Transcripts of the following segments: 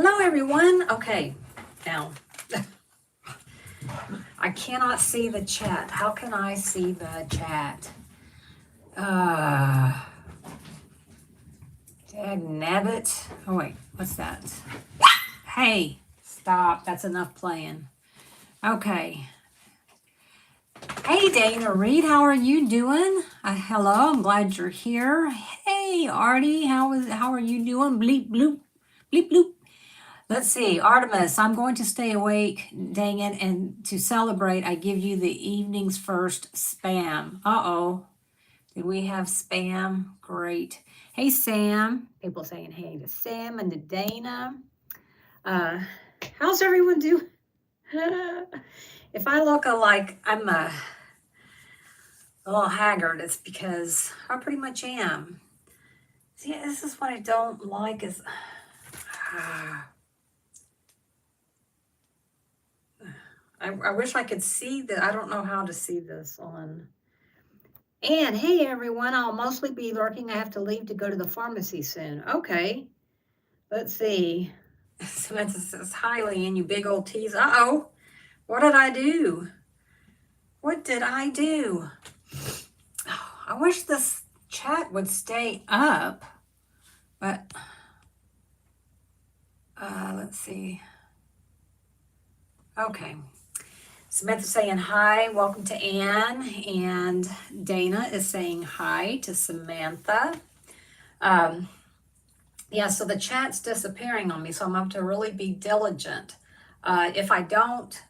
Hello, everyone. Okay, now I cannot see the chat. How can I see the chat? Dagnabbit. Oh, wait, what's that? Hey, stop. That's enough playing. Okay. Hey, Dana Reed, how are you doing? Hello, I'm glad you're here. Hey, Artie, how are you doing? Bleep, bloop, bleep, bloop. Let's see, Artemis, I'm going to stay awake, dang it, and to celebrate, I give you the evening's first spam. Uh-oh. Did we have spam? Great. Hey, Sam. People saying hey to Sam and to Dana. How's everyone doing? If I look like I'm a little haggard, it's because I pretty much am. See, this is what I don't like is... I wish I could see that. I don't know how to see this on. And hey, everyone, I'll mostly be lurking. I have to leave to go to the pharmacy soon. Okay. Let's see. Samantha says, hi, Leanne, you big old tease. Uh-oh. What did I do? What did I do? Oh, I wish this chat would stay up. But, let's see. Okay. Samantha's saying hi, welcome to Anne, and Dana is saying hi to Samantha. Yeah, so the chat's disappearing on me, so I'm going to have to really be diligent. If I don't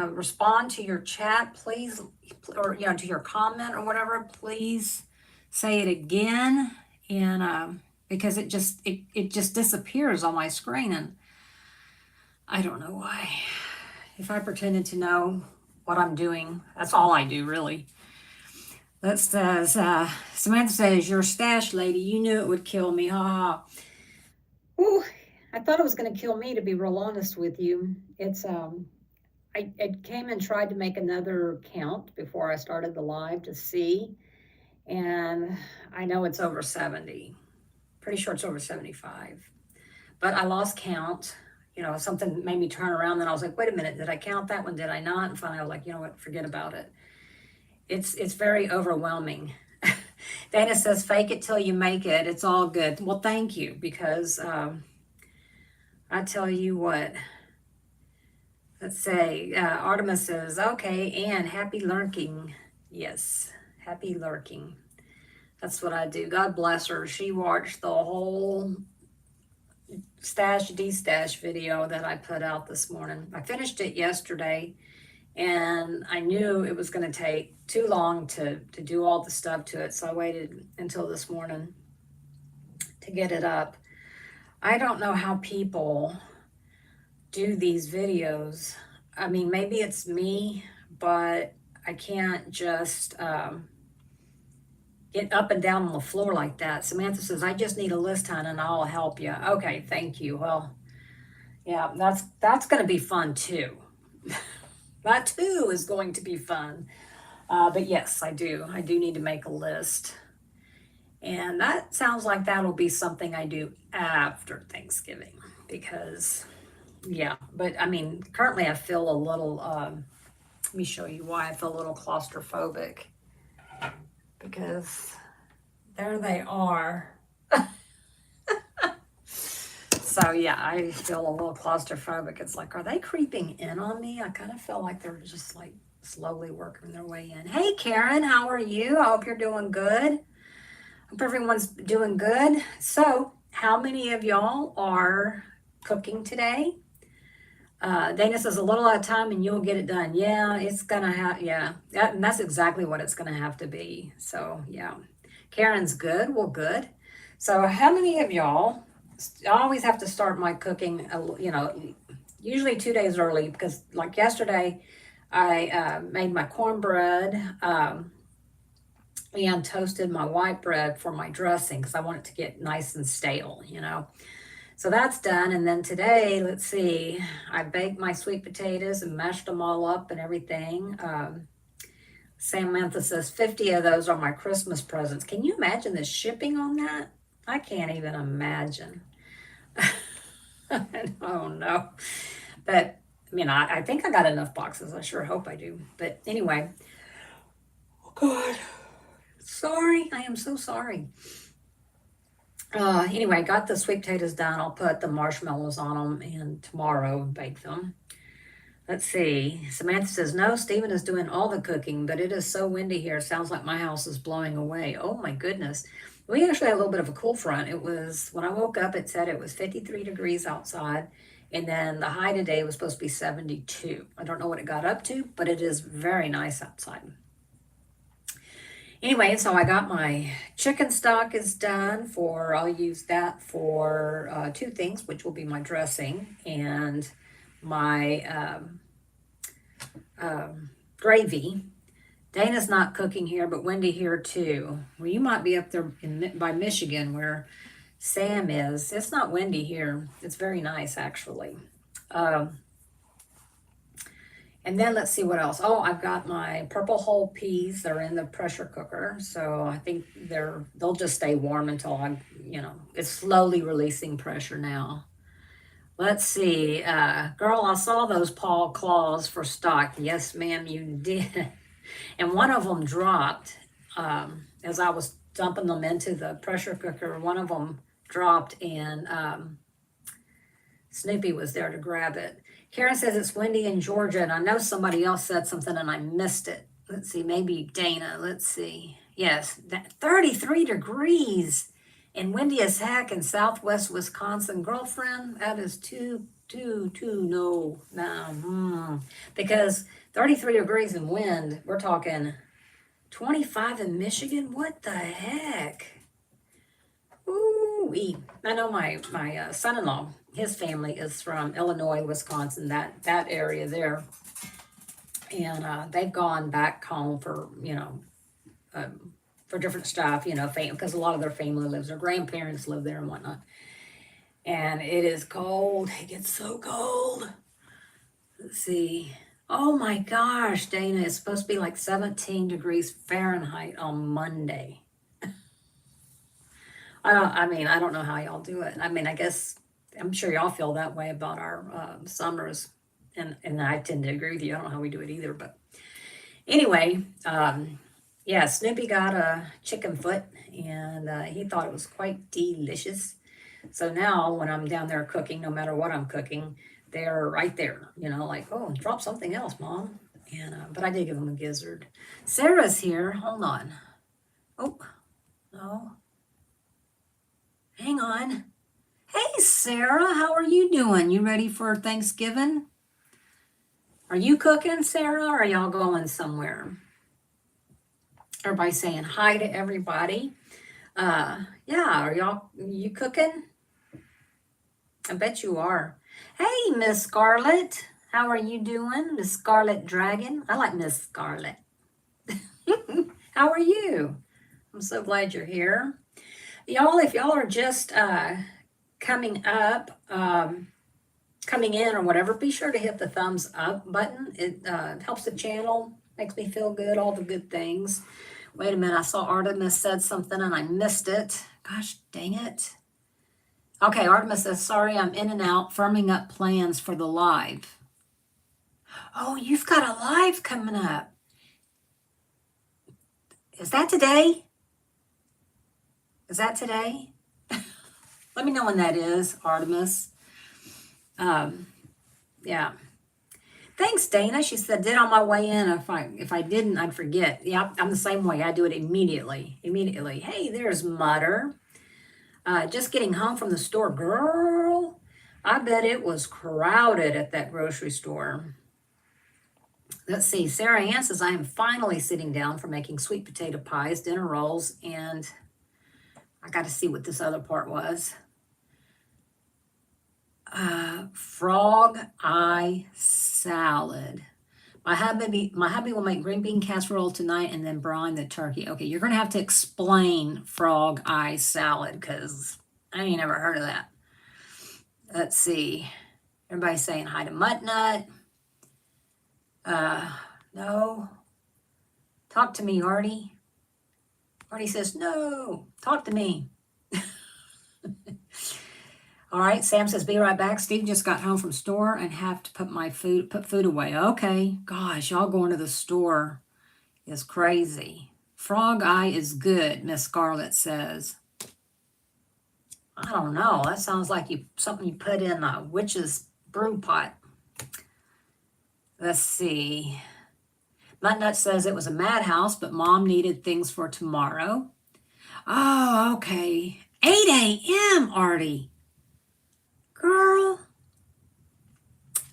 respond to your chat, please, or to your comment or whatever, please say it again, and because it just disappears on my screen, and I don't know why. If I pretended to know what I'm doing, that's all I do, really. That says, Samantha says, you're a stash lady. You knew it would kill me. Ha ha. Ooh, I thought it was going to kill me, to be real honest with you. It's, I came and tried to make another count before I started the live to see. And I know it's over 70. Pretty sure it's over 75. But I lost count. Something made me turn around, and I was like, wait a minute, did I count that one? Did I not? And finally I was like, you know what, forget about it. It's very overwhelming. Dana says, fake it till you make it. It's all good. Well, thank you, because I tell you what, let's say, Artemis says, okay, Anne, happy lurking. Yes, happy lurking. That's what I do. God bless her. She watched the whole stash destash video that I put out this morning. I finished it yesterday, and I knew it was going to take too long to do all the stuff to it, so I waited until this morning to get it up. I don't know how people do these videos. I mean, maybe it's me, but I can't just get up and down on the floor like that. Samantha says, I just need a list, hon, and I'll help you. Okay, thank you. Well, yeah, that's going to be fun too. That too is going to be fun. But yes, I do need to make a list. And that sounds like that'll be something I do after Thanksgiving, because, yeah, but I mean, currently I feel a little, let me show you why I feel a little claustrophobic. Because there they are. So yeah, I feel a little claustrophobic. It's like, are they creeping in on me? I kind of feel like they're just like slowly working their way in. Hey Karen, how are you? I hope you're doing good. Hope everyone's doing good. So how many of y'all are cooking today? Dana says, a little at a time and you'll get it done. Yeah, it's gonna have, yeah, that's exactly what it's gonna have to be. So yeah, Karen's good. Well, good. So how many of y'all, I always have to start my cooking, usually 2 days early, because like yesterday, I made my cornbread and toasted my white bread for my dressing, because I want it to get nice and stale, So that's done. And then today, let's see, I baked my sweet potatoes and mashed them all up and everything. Samantha says 50 of those are my Christmas presents. Can you imagine the shipping on that? I can't even imagine. Oh no. But I mean, I think I got enough boxes. I sure hope I do. But anyway, oh God, sorry. I am so sorry. Anyway, got the sweet potatoes done. I'll put the marshmallows on them and tomorrow bake them. Let's see. Samantha says, no, Stephen is doing all the cooking, but it is so windy here. Sounds like my house is blowing away. Oh my goodness. We actually had a little bit of a cool front. It was, when I woke up, it said it was 53 degrees outside. And then the high today was supposed to be 72. I don't know what it got up to, but it is very nice outside. Anyway, so I got my chicken stock is done for, I'll use that for two things, which will be my dressing and my gravy. Dana's not cooking here, but Wendy here too. Well, you might be up there by Michigan where Sam is. It's not windy here. It's very nice, actually. And then let's see what else. Oh, I've got my purple whole peas. They're in the pressure cooker. So I think they'll just stay warm until it's slowly releasing pressure now. Let's see. Girl, I saw those Paul claws for stock. Yes, ma'am, you did. And one of them dropped as I was dumping them into the pressure cooker. One of them dropped and Snoopy was there to grab it. Karen says it's windy in Georgia, and I know somebody else said something and I missed it. Let's see, maybe Dana. Let's see. Yes, 33 degrees and windy as heck in southwest Wisconsin. Girlfriend, that is too no. Because 33 degrees in wind, we're talking 25 in Michigan. What the heck? Ooh-wee. I know my son-in-law, his family is from Illinois, Wisconsin, that area there. And they've gone back home for different stuff, because a lot of their family lives, their grandparents live there and whatnot. And it is cold. It gets so cold. Let's see. Oh my gosh, Dana, it's supposed to be like 17 degrees Fahrenheit on Monday. I don't know how y'all do it. I mean, I guess I'm sure y'all feel that way about our summers, and I tend to agree with you. I don't know how we do it either, but anyway, yeah, Snoopy got a chicken foot, and he thought it was quite delicious. So now when I'm down there cooking, no matter what I'm cooking, they're right there, like, oh, drop something else, Mom. And but I did give them a gizzard. Sarah's here. Hold on. Oh, no. Hang on. Hey, Sarah, how are you doing? You ready for Thanksgiving? Are you cooking, Sarah, or are y'all going somewhere? Everybody saying hi to everybody. Yeah, you cooking? I bet you are. Hey, Miss Scarlet, how are you doing? Miss Scarlet Dragon. I like Miss Scarlet. How are you? I'm so glad you're here. Y'all, if y'all are just coming up, coming in or whatever, be sure to hit the thumbs up button. It helps the channel, makes me feel good, all the good things. Wait a minute, I saw Artemis said something and I missed it. Gosh, dang it. Okay, Artemis says, sorry, I'm in and out, firming up plans for the live. Oh, you've got a live coming up. Is that today? Is that today? Let me know when that is, Artemis. Yeah. Thanks, Dana. She said, did on my way in. If I didn't, I'd forget. Yeah, I'm the same way. I do it immediately. Hey, there's Mutter. Just getting home from the store. Girl, I bet it was crowded at that grocery store. Let's see. Sarah Ann says, I am finally sitting down for making sweet potato pies, dinner rolls, and I got to see what this other part was. Frog eye salad. My hubby will make green bean casserole tonight and then brine the turkey. Okay, you're going to have to explain frog eye salad because I ain't never heard of that. Let's see. Everybody's saying hi to Mutt Nut. No. Talk to me, Artie. Artie says, no. Talk to me. All right, Sam says, be right back. Steve just got home from store and have to put food away. Okay, gosh, y'all going to the store is crazy. Frog eye is good, Miss Scarlett says. I don't know. That sounds like something you put in a witch's brew pot. Let's see. Muttnut says it was a madhouse, but Mom needed things for tomorrow. Oh, okay. 8 a.m., Artie. Girl,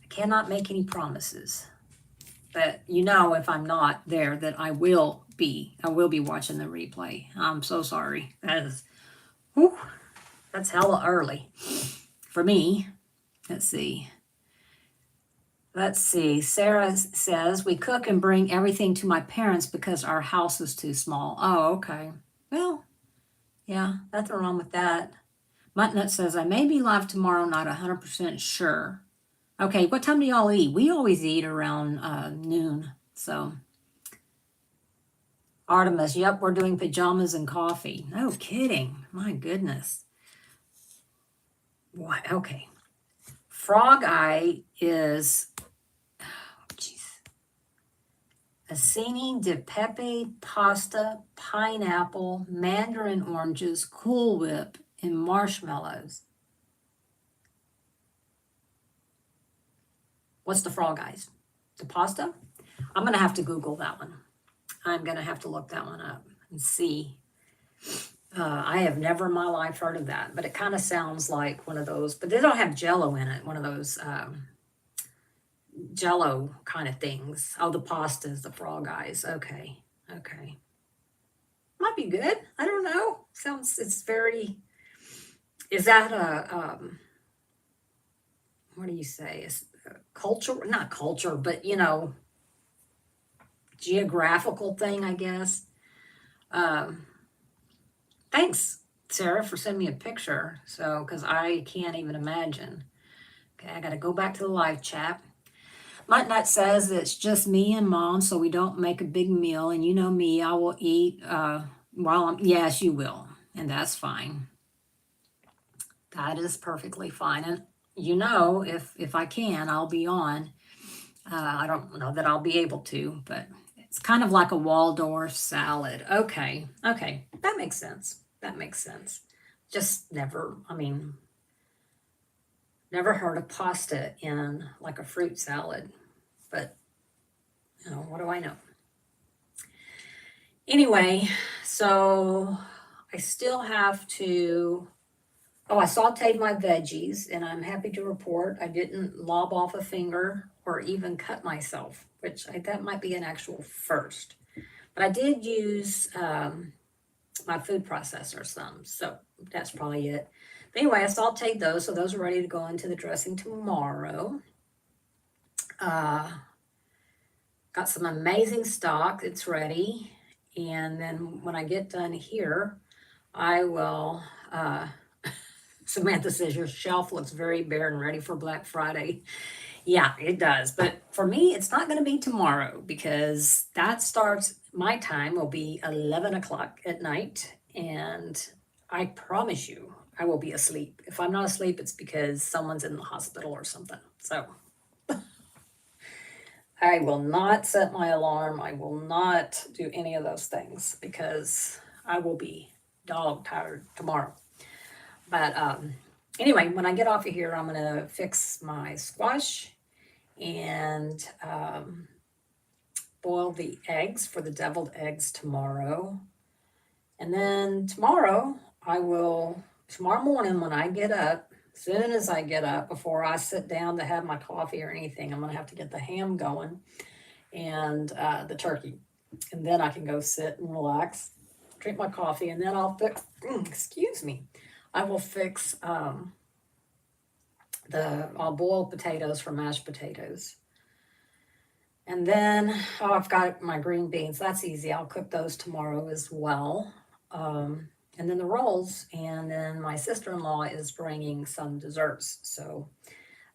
I cannot make any promises. But if I'm not there, that I will be watching the replay. I'm so sorry. That's hella early for me. Let's see. Sarah says, we cook and bring everything to my parents because our house is too small. Oh, okay. Well, yeah, nothing wrong with that. Muttnut says, I may be live tomorrow, not 100% sure. Okay, what time do y'all eat? We always eat around noon. So, Artemis, yep, we're doing pajamas and coffee. No kidding. My goodness. What? Okay. Frog eye is, Acini de pepe, pasta, pineapple, mandarin oranges, Cool Whip, and marshmallows. What's the frog eyes? The pasta? I'm going to have to Google that one. I'm going to have to look that one up and see. I have never in my life heard of that, but it kind of sounds like one of those, but they don't have Jell-O in it, one of those Jell-O kind of things. Oh, the pastas, the frog eyes. Okay. Might be good. I don't know. It's very, is that what do you say? Is culture, not culture, but geographical thing, I guess. Thanks, Sarah, for sending me a picture. So, because I can't even imagine. Okay, I got to go back to the live chat. Muttnut says it's just me and Mom, so we don't make a big meal. And you know me, I will eat yes, you will. And that's fine. That is perfectly fine. And if I can, I'll be on. I don't know that I'll be able to, but it's kind of like a Waldorf salad. Okay. That makes sense. Just never heard of pasta in like a fruit salad, but what do I know? Anyway, so I still have to, I sauteed my veggies, and I'm happy to report I didn't lob off a finger or even cut myself, which that might be an actual first. But I did use my food processor some, so that's probably it. But anyway, I sauteed those, so those are ready to go into the dressing tomorrow. Got some amazing stock. It's ready. And then when I get done here, I will, Samantha says your shelf looks very bare and ready for Black Friday. Yeah, it does. But for me, it's not going to be tomorrow because that starts, my time will be 11 o'clock at night. And I promise you, I will be asleep. If I'm not asleep, it's because someone's in the hospital or something. So I will not set my alarm. I will not do any of those things because I will be dog tired tomorrow. But anyway, when I get off of here, I'm going to fix my squash and boil the eggs for the deviled eggs tomorrow. And then tomorrow morning when I get up, as soon as I get up, before I sit down to have my coffee or anything, I'm going to have to get the ham going and the turkey. And then I can go sit and relax, drink my coffee, and then I'll fix, I will fix, I'll boil potatoes for mashed potatoes. And then, I've got my green beans. That's easy. I'll cook those tomorrow as well. And then the rolls, and then my sister-in-law is bringing some desserts. So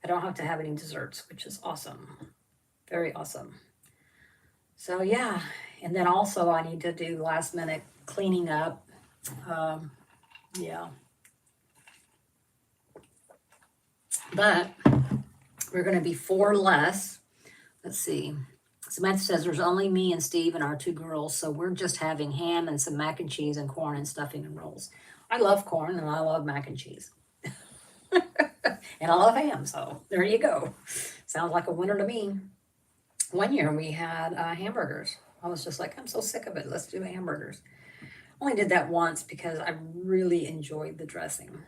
I don't have to have any desserts, which is awesome. Very awesome. So yeah, and then also I need to do last minute cleaning up. Yeah. But we're going to be 4 less. Let's see. Samantha says there's only me and Steve and our 2 girls, so we're just having ham and some mac and cheese and corn and stuffing and rolls. I love corn and I love mac and cheese. And I love ham, so there you go. Sounds like a winner to me. One year we had hamburgers. I was just like, I'm so sick of it. Let's do hamburgers. Only did that once because I really enjoyed the dressing.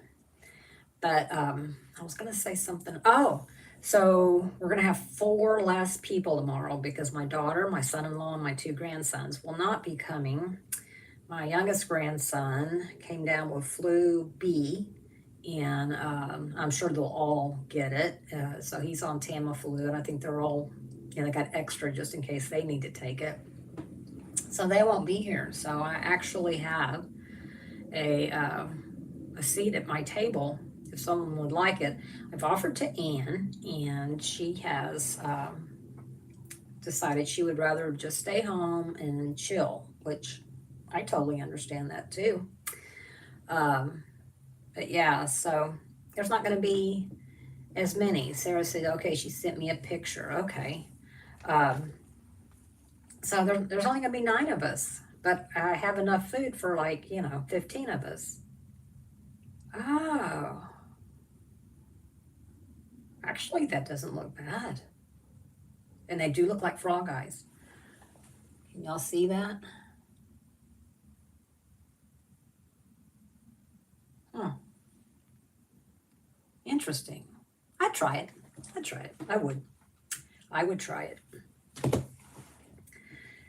But I was going to say something. Oh, so we're going to have 4 less people tomorrow because my daughter, my son-in-law, and my 2 grandsons will not be coming. My youngest grandson came down with flu B, and I'm sure they'll all get it. So he's on Tamiflu, and I think they're all, they got extra just in case they need to take it. So they won't be here. So I actually have a seat at my table if someone would like it. I've offered to Anne, and she has decided she would rather just stay home and chill, which I totally understand that too. But yeah, so there's not going to be as many. Sarah said, okay, she sent me a picture. Okay. So there's only going to be 9 of us, but I have enough food for 15 of us. Oh. Actually, that doesn't look bad. And they do look like frog eyes. Can y'all see that? Huh. Interesting. I'd try it. I would. I would try it.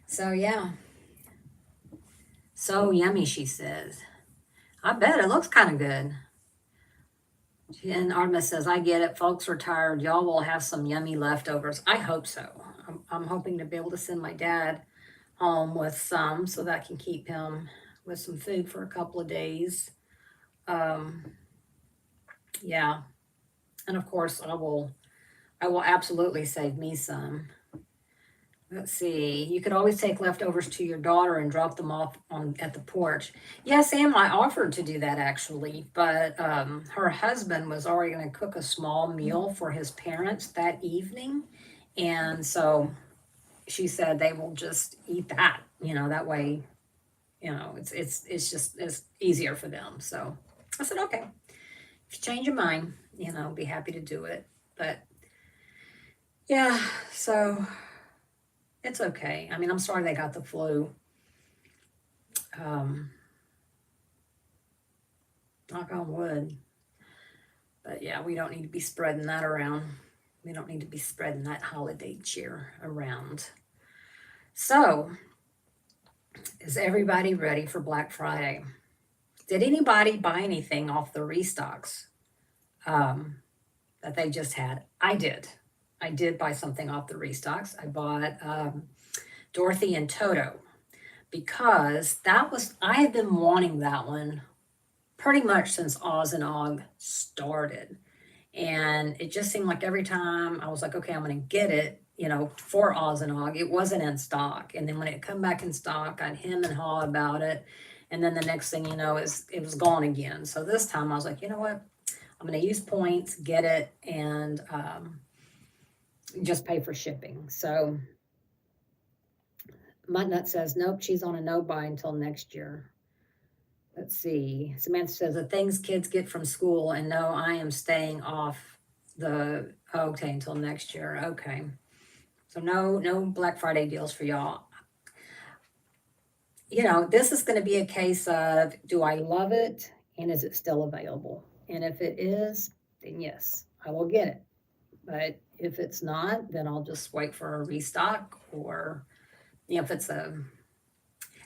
So, yeah. So yummy, she says. I bet it looks kind of good. And Artemis says, I get it. Folks are tired. Y'all will have some yummy leftovers. I hope so. I'm hoping to be able to send my dad home with some so that I can keep him with some food for a couple of days. Yeah. And of course, I will absolutely save me some. Let's see. You could always take leftovers to your daughter and drop them off at the porch. Yeah, Sam, I offered to do that actually, but her husband was already going to cook a small meal for his parents that evening, and so she said they will just eat that. That way, it's easier for them. So I said, okay, if you change your mind, be happy to do it. But yeah, so. It's okay. I mean, I'm sorry they got the flu. Knock on wood. But yeah, we don't need to be spreading that around. We don't need to be spreading that holiday cheer around. So, is everybody ready for Black Friday? Did anybody buy anything off the restocks that they just had? I did. I did buy something off the restocks. I bought Dorothy and Toto because I have been wanting that one pretty much since Oz and Og started. And it just seemed like every time I was like, okay, I'm going to get it, for Oz and Og, it wasn't in stock. And then when it come back in stock, I'd hem and haw about it. And then the next thing you know, it was gone again. So this time I was like, you know what? I'm going to use points, get it, and just pay for shipping. So Muttnut says, nope, she's on a no buy until next year. Let's see. Samantha says, the things kids get from school, and no, I am staying off okay, until next year. Okay. So no Black Friday deals for y'all. This is going to be a case of, do I love it? And is it still available? And if it is, then yes, I will get it. But if it's not, then I'll just wait for a restock, or if it's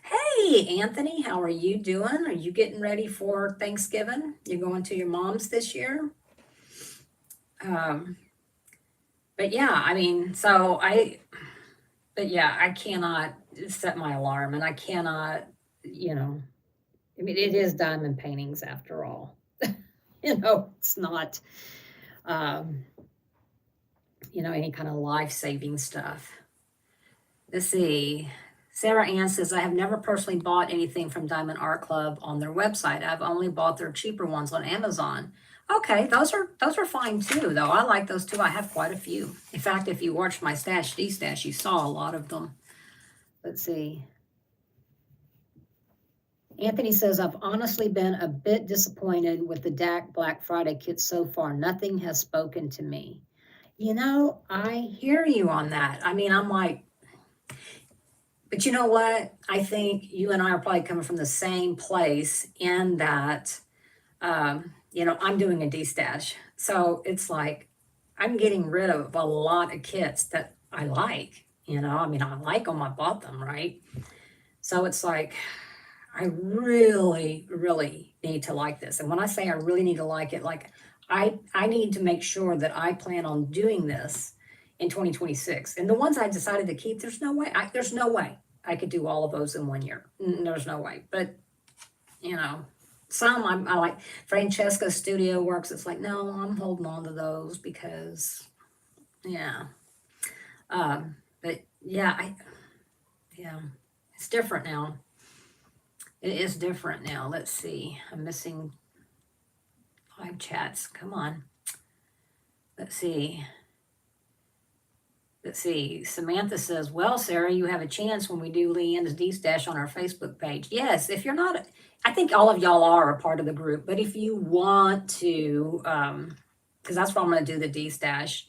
hey, Anthony, how are you doing? Are you getting ready for Thanksgiving? You going to your mom's this year? But yeah, I mean, I cannot set my alarm, and I cannot, I mean, it is diamond paintings after all. It's not, any kind of life-saving stuff. Let's see. Sarah Ann says, I have never personally bought anything from Diamond Art Club on their website. I've only bought their cheaper ones on Amazon. Okay, those are fine too, though. I like those too. I have quite a few. In fact, if you watched my stash D-stash, you saw a lot of them. Let's see. Anthony says, I've honestly been a bit disappointed with the DAC Black Friday kits so far. Nothing has spoken to me. You know, I hear you on that. I mean, I'm like, but you know what? I think you and I are probably coming from the same place in that, I'm doing a D-stash. So it's like, I'm getting rid of a lot of kits that I like. I mean, I like them, I bought them, right? So it's like, I really, really need to like this. And when I say I really need to like it, like I need to make sure that I plan on doing this in 2026. And the ones I decided to keep, there's no way I could do all of those in 1 year. There's no way. But you know, some I like Francesca's Studio Works. It's like, no, I'm holding on to those because, yeah. But yeah, yeah, it's different now. It is different now. Let's see. I'm missing live chats. Come on. Let's see. Let's see. Samantha says, well, Sarah, you have a chance when we do Leanne's D-Stash on our Facebook page. Yes, if you're not, I think all of y'all are a part of the group, but if you want to, because that's where I'm going to do the D-Stash,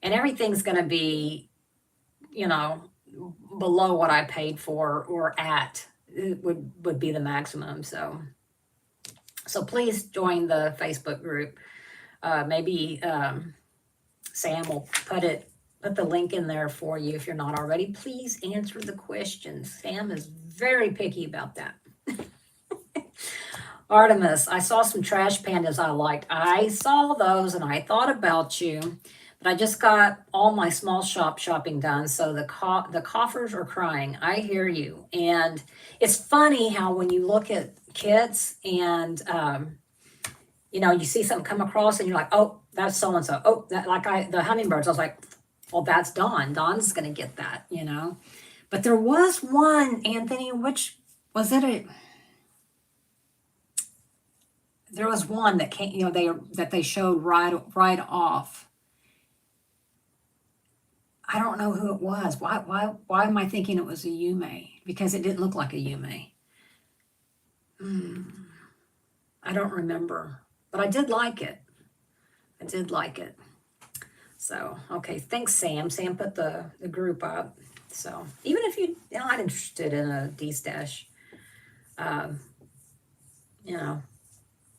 and everything's going to be, below what I paid for or at, it would be the maximum. So please join the Facebook group. Maybe Sam will put the link in there for you if you're not already. Please answer the questions. Sam is very picky about that. Artemis, I saw some trash pandas I liked. I saw those and I thought about you, but I just got all my small shop shopping done, so the coffers are crying. I hear you. And it's funny how when you look at kits and you see something come across and you're like, oh, that's so and so. Oh, that the hummingbirds. I was like, well, that's Dawn. Dawn's going to get that, But there was one, Anthony, which was it? There was one that came, they showed right off. I don't know who it was. Why am I thinking it was a Yume? Because it didn't look like a Yume. I don't remember, but I did like it. So, okay, thanks, Sam. Sam put the group up. So even if you're not interested in a D-Stash,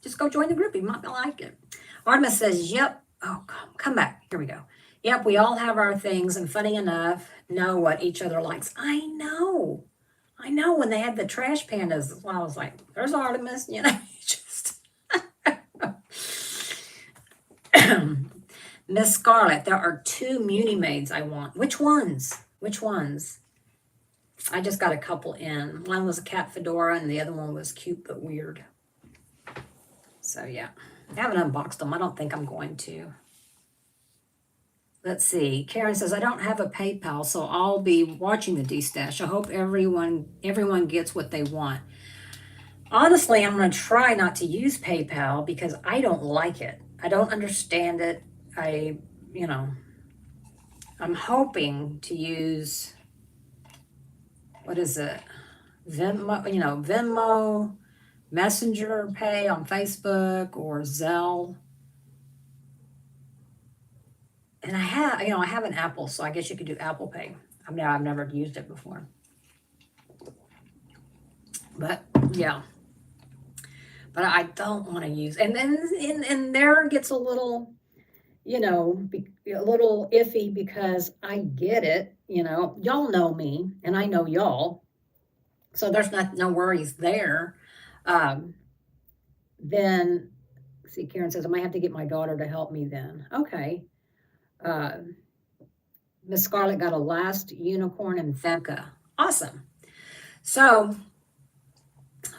just go join the group. You might like it. Artemis says, yep. Oh, come back. Here we go. Yep, we all have our things, and funny enough, know what each other likes. I know. When they had the trash pandas, well, I was like, there's Artemis, just... Miss Scarlett, there are 2 Muni Maids I want. Which ones? I just got a couple in. One was a cat fedora, and the other one was cute but weird. So, yeah. I haven't unboxed them. I don't think I'm going to. Let's see. Karen says, I don't have a PayPal, so I'll be watching the D-Stash. I hope everyone gets what they want. Honestly, I'm going to try not to use PayPal because I don't like it. I don't understand it. I'm hoping to use, what is it? Venmo, Messenger Pay on Facebook, or Zelle. And I have an Apple, so I guess you could do Apple Pay. I've never used it before. But yeah. But I don't want to use, and then and there gets a little, a little iffy because I get it, y'all know me and I know y'all. So there's no worries there. Then see, Karen says I might have to get my daughter to help me then. Okay. Miss Scarlett got a last unicorn and Femca. Awesome. So,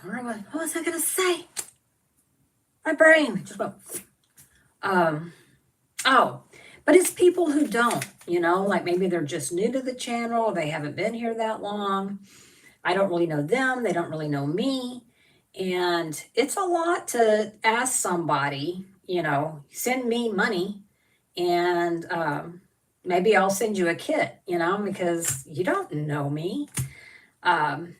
what was I going to say? My brain just went, but it's people who don't, like maybe they're just new to the channel. They haven't been here that long. I don't really know them. They don't really know me. And it's a lot to ask somebody, send me money and maybe I'll send you a kit, because you don't know me. Um,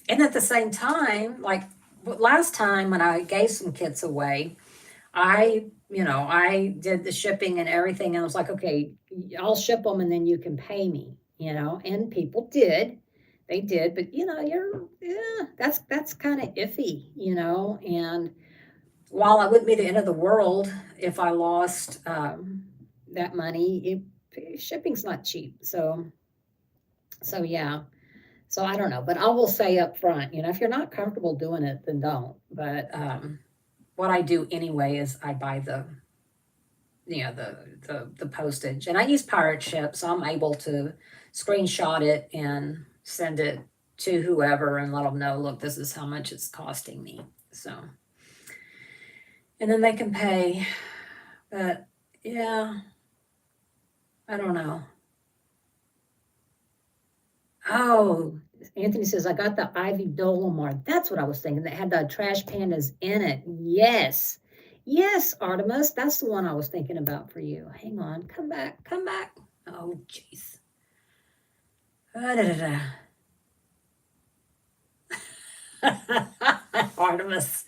and at the same time, like last time when I gave some kits away, I did the shipping and everything, and I was like, okay, I'll ship them and then you can pay me, and people did. They did, but yeah, that's kind of iffy, and while it wouldn't be the end of the world if I lost that money, shipping's not cheap. So yeah. So I don't know, but I will say up front, if you're not comfortable doing it, then don't. But what I do anyway is I buy the postage, and I use pirate ship, so I'm able to screenshot it and send it to whoever and let them know, look, this is how much it's costing me. So, and then they can pay. But yeah, I don't know. Oh, Anthony says, I got the Ivy Dolomar. That's what I was thinking. That had the trash pandas in it. Yes. Yes, Artemis. That's the one I was thinking about for you. Hang on. Come back. Come back. Oh, jeez. Da-da-da-da. Artemis.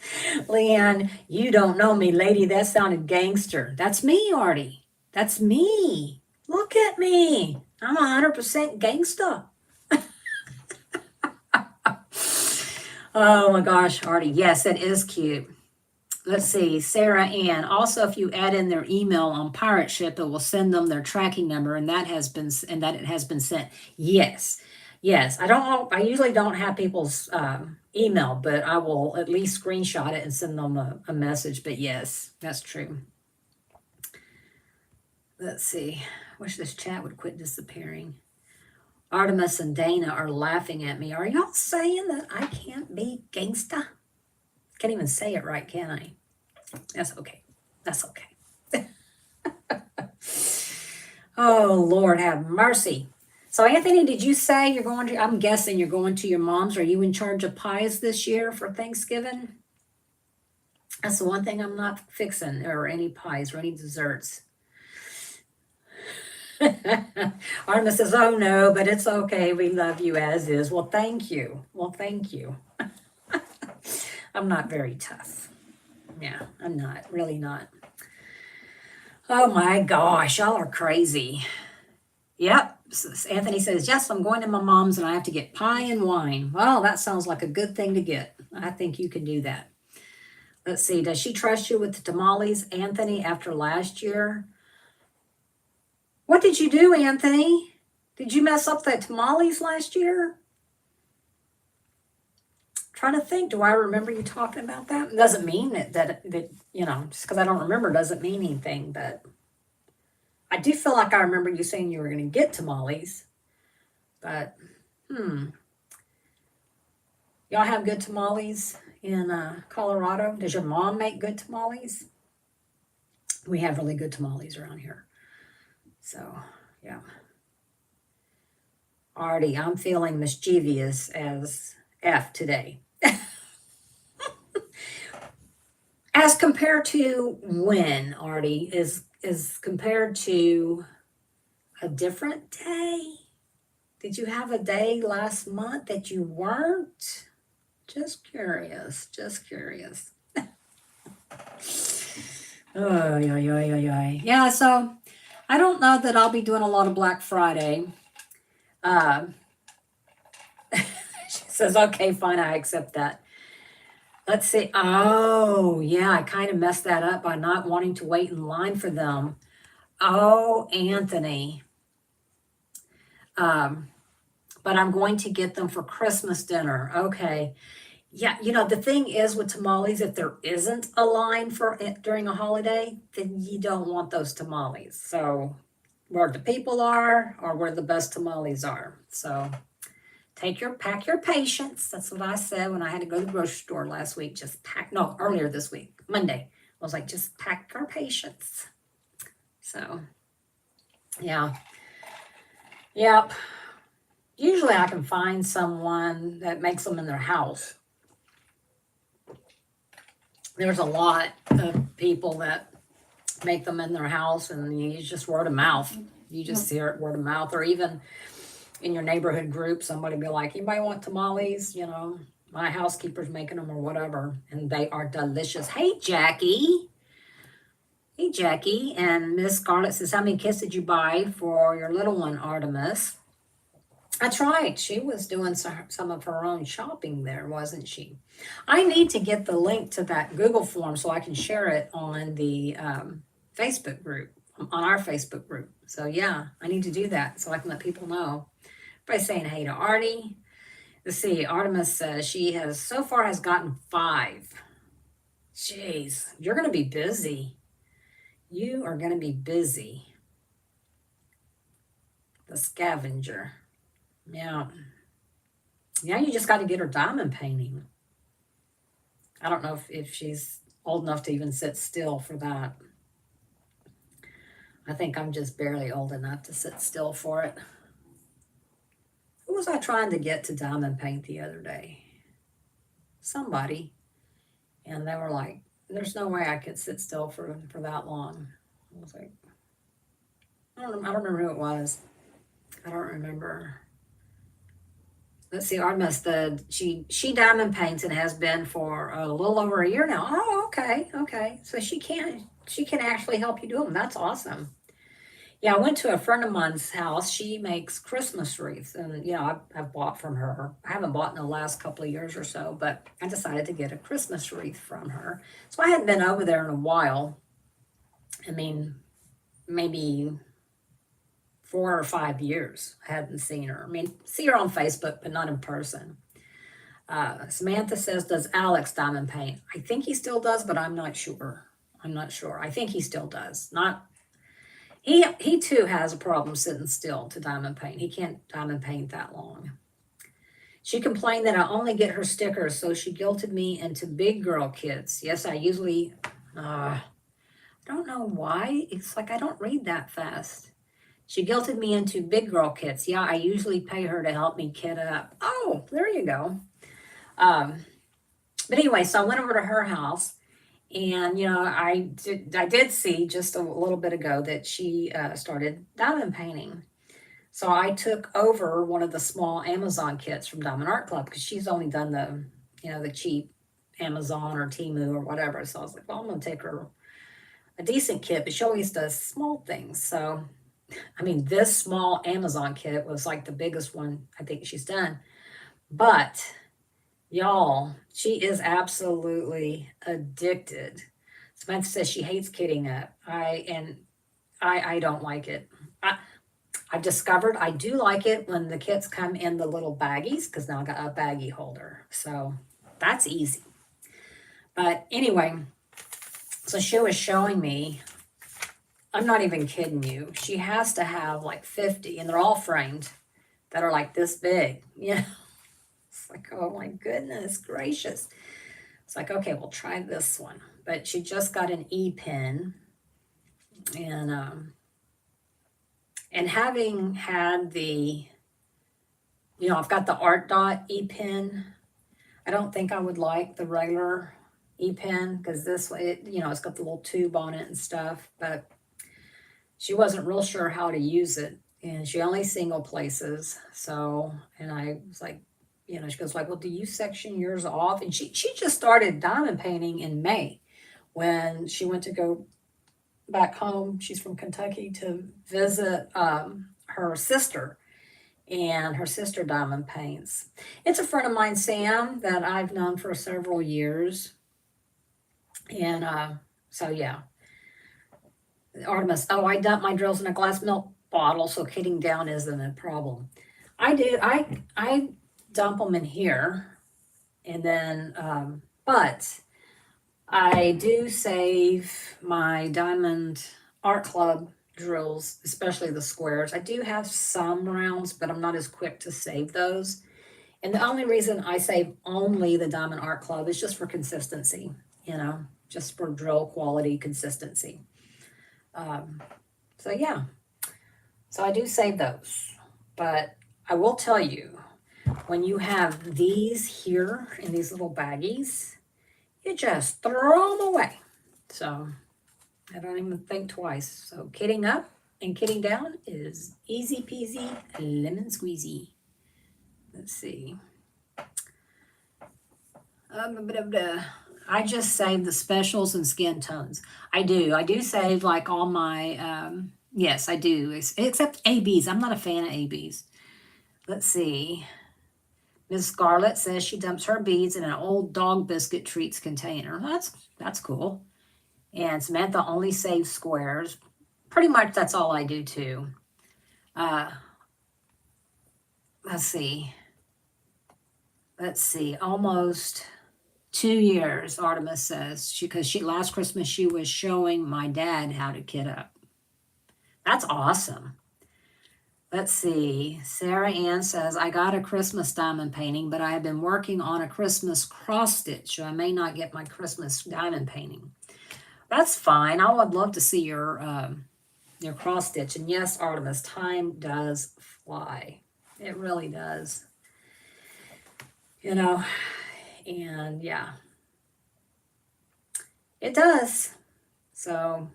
Leanne, you don't know me, lady. That sounded gangster. That's me, Artie. That's me. Look at me. I'm 100% gangster. Oh my gosh, Artie. Yes, it is cute. Let's see, Sarah Ann. Also, if you add in their email on Pirate Ship, it will send them their tracking number, and that it has been sent. Yes, yes. I usually don't have people's email, but I will at least screenshot it and send them a message. But yes, that's true. Let's see. Wish this chat would quit disappearing. Artemis and Dana are laughing at me. Are y'all saying that I can't be gangsta? Can't even say it right, can I? That's okay. That's okay. Oh, Lord, have mercy. So, Anthony, did you say you're going to, I'm guessing you're going to your mom's. Are you in charge of pies this year for Thanksgiving? That's the one thing I'm not fixing, or any pies or any desserts. Artemis says, oh no, but it's okay. We love you as is. Well, thank you. Well, thank you. I'm not very tough. Yeah, I'm not. Really not. Oh my gosh, y'all are crazy. Yep. Anthony says, yes, I'm going to my mom's and I have to get pie and wine. Well, that sounds like a good thing to get. I think you can do that. Let's see. Does she trust you with the tamales, Anthony, after last year? What did you do, Anthony? Did you mess up the tamales last year? Trying to think, do I remember you talking about that? It doesn't mean that just because I don't remember doesn't mean anything, but I do feel like I remember you saying you were going to get tamales. But, y'all have good tamales in Colorado? Does your mom make good tamales? We have really good tamales around here. So, yeah. Artie, I'm feeling mischievous as F today. As compared to when, Artie, is compared to a different day? Did you have a day last month that you weren't? Just curious, just curious. Oh, yeah, so I don't know that I'll be doing a lot of Black Friday. She says, okay, fine, I accept that. Let's see. Oh, yeah, I kind of messed that up by not wanting to wait in line for them. Oh, Anthony. But I'm going to get them for Christmas dinner. Okay. Yeah, the thing is with tamales, if there isn't a line for it during a holiday, then you don't want those tamales. So where the people are or where the best tamales are. So pack your patience. That's what I said when I had to go to the grocery store last week. Earlier this week, Monday. I was like, just pack your patience. So, yeah. Yep. Usually I can find someone that makes them in their house. There's a lot of people that make them in their house, and you just word of mouth. You just hear it word of mouth, or even in your neighborhood group, somebody be like, "Anybody want tamales?" You know, my housekeeper's making them or whatever, and they are delicious. Hey, Jackie. Hey, Jackie. And Miss Scarlett says, "How many kits did you buy for your little one, Artemis?" That's right. She was doing some of her own shopping there, wasn't she? I need to get the link to that Google form so I can share it on the Facebook group, on our Facebook group. So, yeah, I need to do that so I can let people know. By saying hey to Artie. Let's see. Artemis says she has so far has gotten 5. Jeez, you're going to be busy. You are going to be busy. The scavenger. Yeah. Yeah, you just got to get her diamond painting. I don't know if she's old enough to even sit still for that. I think I'm just barely old enough to sit still for it. Who was I trying to get to diamond paint the other day? Somebody. And they were like, "There's no way I could sit still for that long." I was like, I don't remember who it was. I don't remember. Let's see, Artemis, she diamond paints and has been for a little over a year now. Oh, okay. So she can actually help you do them. That's awesome. Yeah, I went to a friend of mine's house. She makes Christmas wreaths, and I've bought from her. I haven't bought in the last couple of years or so, but I decided to get a Christmas wreath from her. So I hadn't been over there in a while. I mean, maybe 4 or 5 years. I hadn't seen her. I mean, see her on Facebook, but not in person. Samantha says, "Does Alex diamond paint?" I think he still does, but I'm not sure. I think he still does. Not he too has a problem sitting still to diamond paint. He can't diamond paint that long. She complained that I only get her stickers, so she guilted me into big girl kits. Yes, I usually. I don't know why. It's like I don't read that fast. She guilted me into big girl kits. Yeah, I usually pay her to help me kit up. Oh, there you go. But anyway, so I went over to her house, and I did see just a little bit ago that she started diamond painting. So I took over one of the small Amazon kits from Diamond Art Club because she's only done the cheap Amazon or Temu or whatever. So I was like, well, I'm going to take her a decent kit, but she always does small things. So, I mean, this small Amazon kit was like the biggest one I think she's done. But y'all, she is absolutely addicted. Samantha says she hates kitting up. I don't like it. I've discovered I do like it when the kits come in the little baggies because now I got a baggie holder. So that's easy. But anyway, so she was showing me, I'm not even kidding you, she has to have like 50, and they're all framed, that are like this big. It's like, oh my goodness gracious. It's like, okay, we'll try this one. But she just got an E-pen, and having had I've got the Art Dot E-pen. I don't think I would like the regular E-pen because this way, it's got the little tube on it and stuff. But she wasn't real sure how to use it, and she only single places. So, and I was like, she goes like, well, do you section yours off? And she just started diamond painting in May when she went to go back home. She's from Kentucky to visit her sister, and her sister diamond paints. It's a friend of mine, Sam, that I've known for several years. And so, yeah. Artemis, oh, I dump my drills in a glass milk bottle, so kitting down isn't a problem. I dump them in here, and then, but I do save my Diamond Art Club drills, especially the squares. I do have some rounds, but I'm not as quick to save those. And the only reason I save only the Diamond Art Club is just for consistency, just for drill quality consistency. So yeah, so I do save those. But I will tell you, when you have these here in these little baggies, you just throw them away. So I don't even think twice. So kidding up and kidding down is easy peasy lemon squeezy. Let's see. I just save the specials and skin tones. I do. I do save like all my, yes, I do. Except ABs. I'm not a fan of ABs. Let's see. Miss Scarlett says she dumps her beads in an old dog biscuit treats container. That's cool. And Samantha only saves squares. Pretty much that's all I do too. Uh, let's see. Let's see. Almost 2 years, Artemis says, because last Christmas she was showing my dad how to kit up. That's awesome. Let's see. Sarah Ann says, I got a Christmas diamond painting, but I have been working on a Christmas cross stitch, so I may not get my Christmas diamond painting. That's fine. I would love to see your cross stitch. And yes, Artemis, time does fly. It really does. You know, and yeah, it does. So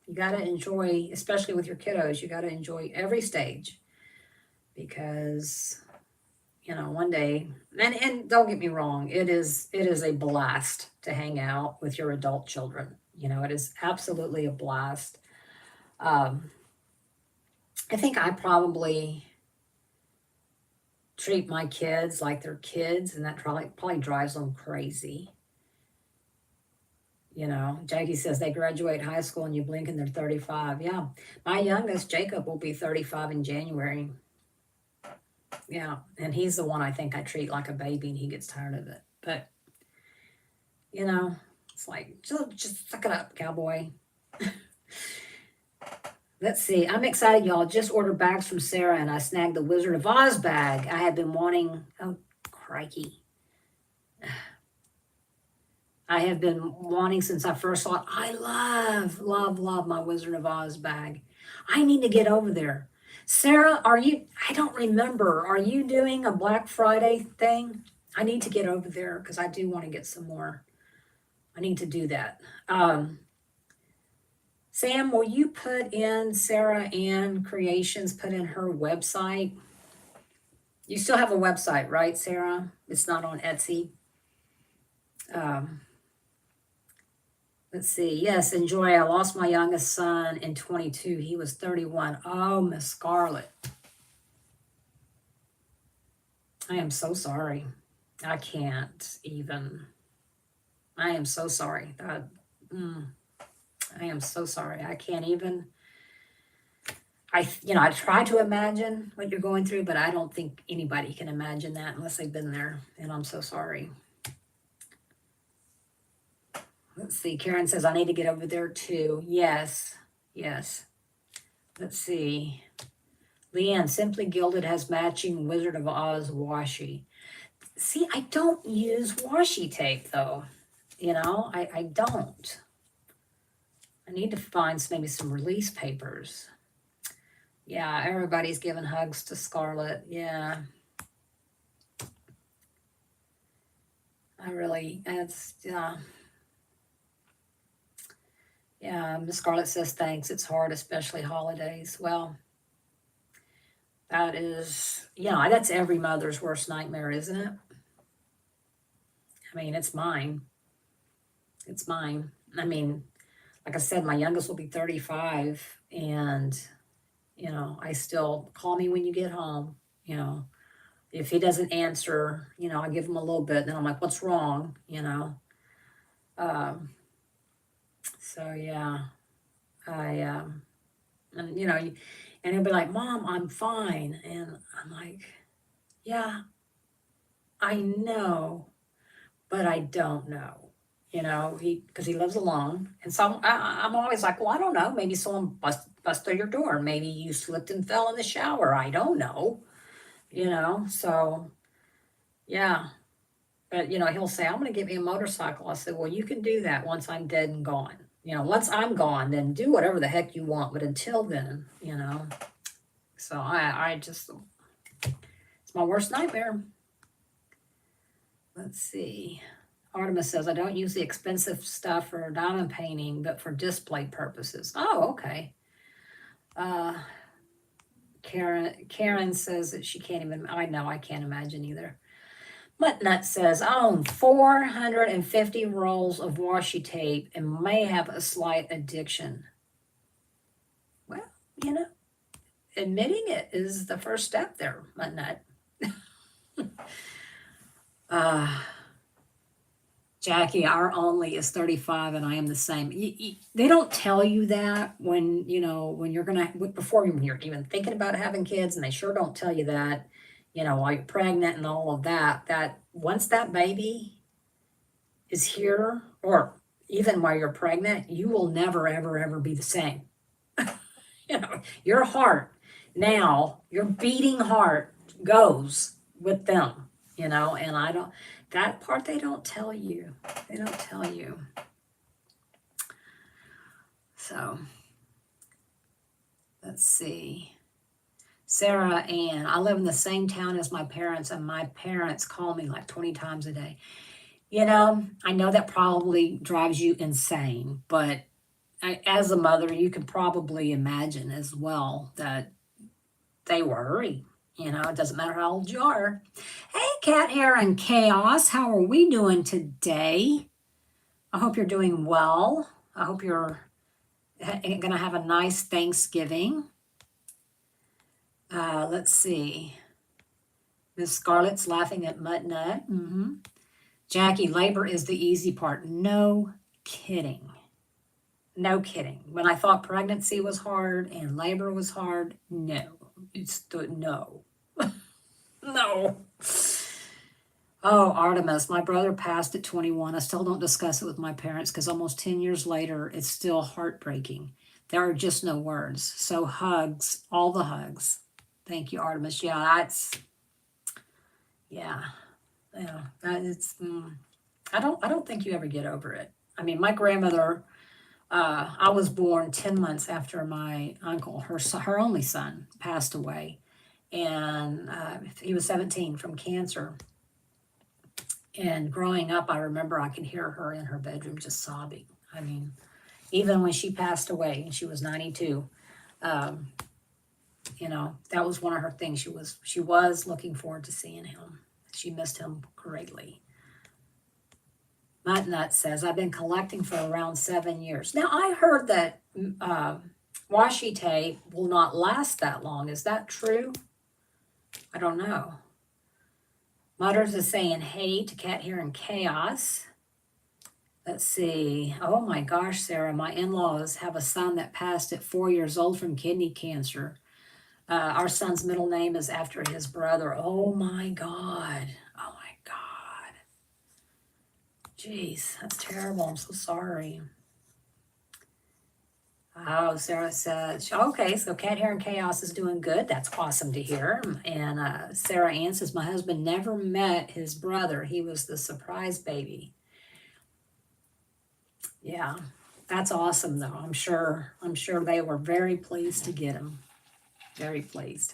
you got to enjoy, especially with your kiddos, you got to enjoy every stage because, you know, one day, and don't get me wrong, it is a blast to hang out with your adult children. You know, it is absolutely a blast. I think I probably treat my kids like they're kids, and that probably drives them crazy. You know, Jackie says they graduate high school and you blink and they're 35. Yeah. My youngest, Jacob, will be 35 in January. Yeah. And he's the one I think I treat like a baby and he gets tired of it. But, you know, it's like, just suck it up, cowboy. Let's see. I'm excited, y'all. Just ordered bags from Sarah and I snagged the Wizard of Oz bag. I have been wanting, oh, crikey. I have been wanting since I first saw it. I love my Wizard of Oz bag. I need to get over there. Sarah, I don't remember, are you doing a Black Friday thing? I need to get over there because I do want to get some more. I need to do that. Sam, will you put in Sarah Ann Creations, put in her website? You still have a website, right, Sarah? It's not on Etsy. Let's see. Yes, enjoy. I lost my youngest son in 22. He was 31. Oh, Miss Scarlett. I am so sorry. I can't even. I am so sorry. I am so sorry. I can't even. I try to imagine what you're going through, but I don't think anybody can imagine that unless they've been there. And I'm so sorry. Let's see. Karen says, I need to get over there too. Yes. Let's see. Leanne, Simply Gilded has matching Wizard of Oz washi. See, I don't use washi tape though. You know, I don't. I need to find maybe some release papers. Yeah, everybody's giving hugs to Scarlett. Yeah. Yeah, Miss Scarlett says thanks. It's hard, especially holidays. Well, that is, that's every mother's worst nightmare, isn't it? I mean, it's mine. It's mine. I mean, like I said, my youngest will be 35 and, I still call me when you get home, if he doesn't answer, I give him a little bit, then I'm like, what's wrong? So yeah, and he'll be like, Mom, I'm fine. And I'm like, yeah, I know, but I don't know. Because he lives alone. And so I'm always like, well, I don't know. Maybe someone busted your door. Maybe you slipped and fell in the shower. I don't know. So yeah. But, he'll say, I'm going to get me a motorcycle. I said, well, you can do that once I'm dead and gone. Once I'm gone, then do whatever the heck you want. But until then, So I just, it's my worst nightmare. Let's see. Artemis says, I don't use the expensive stuff for diamond painting, but for display purposes. Oh, okay. Karen says that she can't even, I know, I can't imagine either. Muttnut says, I own 450 rolls of washi tape and may have a slight addiction. Well, you know, admitting it is the first step there, Muttnut. Jackie, our only is 35 and I am the same. They don't tell you that when, when you're going to, before when you're even thinking about having kids, and they sure don't tell you that, while you're pregnant and all of that, that once that baby is here, or even while you're pregnant, you will never, ever, ever be the same. Your heart now, your beating heart goes with them, and I don't, that part they don't tell you. They don't tell you. So, let's see. Sarah Ann, I live in the same town as my parents, and my parents call me like 20 times a day. I know that probably drives you insane, but as a mother, you can probably imagine as well that they worry. It doesn't matter how old you are. Hey, Cat Hair and Chaos, how are we doing today? I hope you're doing well. I hope you're going to have a nice Thanksgiving. Let's see. Miss Scarlett's laughing at Muttnut. Jackie, labor is the easy part. No kidding. No kidding. When I thought pregnancy was hard and labor was hard, no. No. No. Oh, Artemis, my brother passed at 21. I still don't discuss it with my parents because almost 10 years later, it's still heartbreaking. There are just no words. So hugs, all the hugs. Thank you, Artemis. Yeah, it's, I don't think you ever get over it. I mean, my grandmother, I was born 10 months after my uncle, her only son, passed away. And he was 17 from cancer. And growing up, I remember I could hear her in her bedroom just sobbing. I mean, even when she passed away, and she was 92, that was one of her things. She was looking forward to seeing him. She missed him greatly. Muttnut says, I've been collecting for around 7 years. Now, I heard that washi tape will not last that long. Is that true? I don't know. Mutters is saying, hey to Cat Hair and Chaos. Let's see. Oh my gosh, Sarah, my in-laws have a son that passed at 4 years old from kidney cancer. Our son's middle name is after his brother. Oh my God. Oh my God. Jeez, that's terrible. I'm so sorry. Oh, Sarah says, okay, so Cat Hair and Chaos is doing good. That's awesome to hear. And Sarah Ann says, my husband never met his brother. He was the surprise baby. Yeah, that's awesome, though. I'm sure they were very pleased to get him. Very pleased.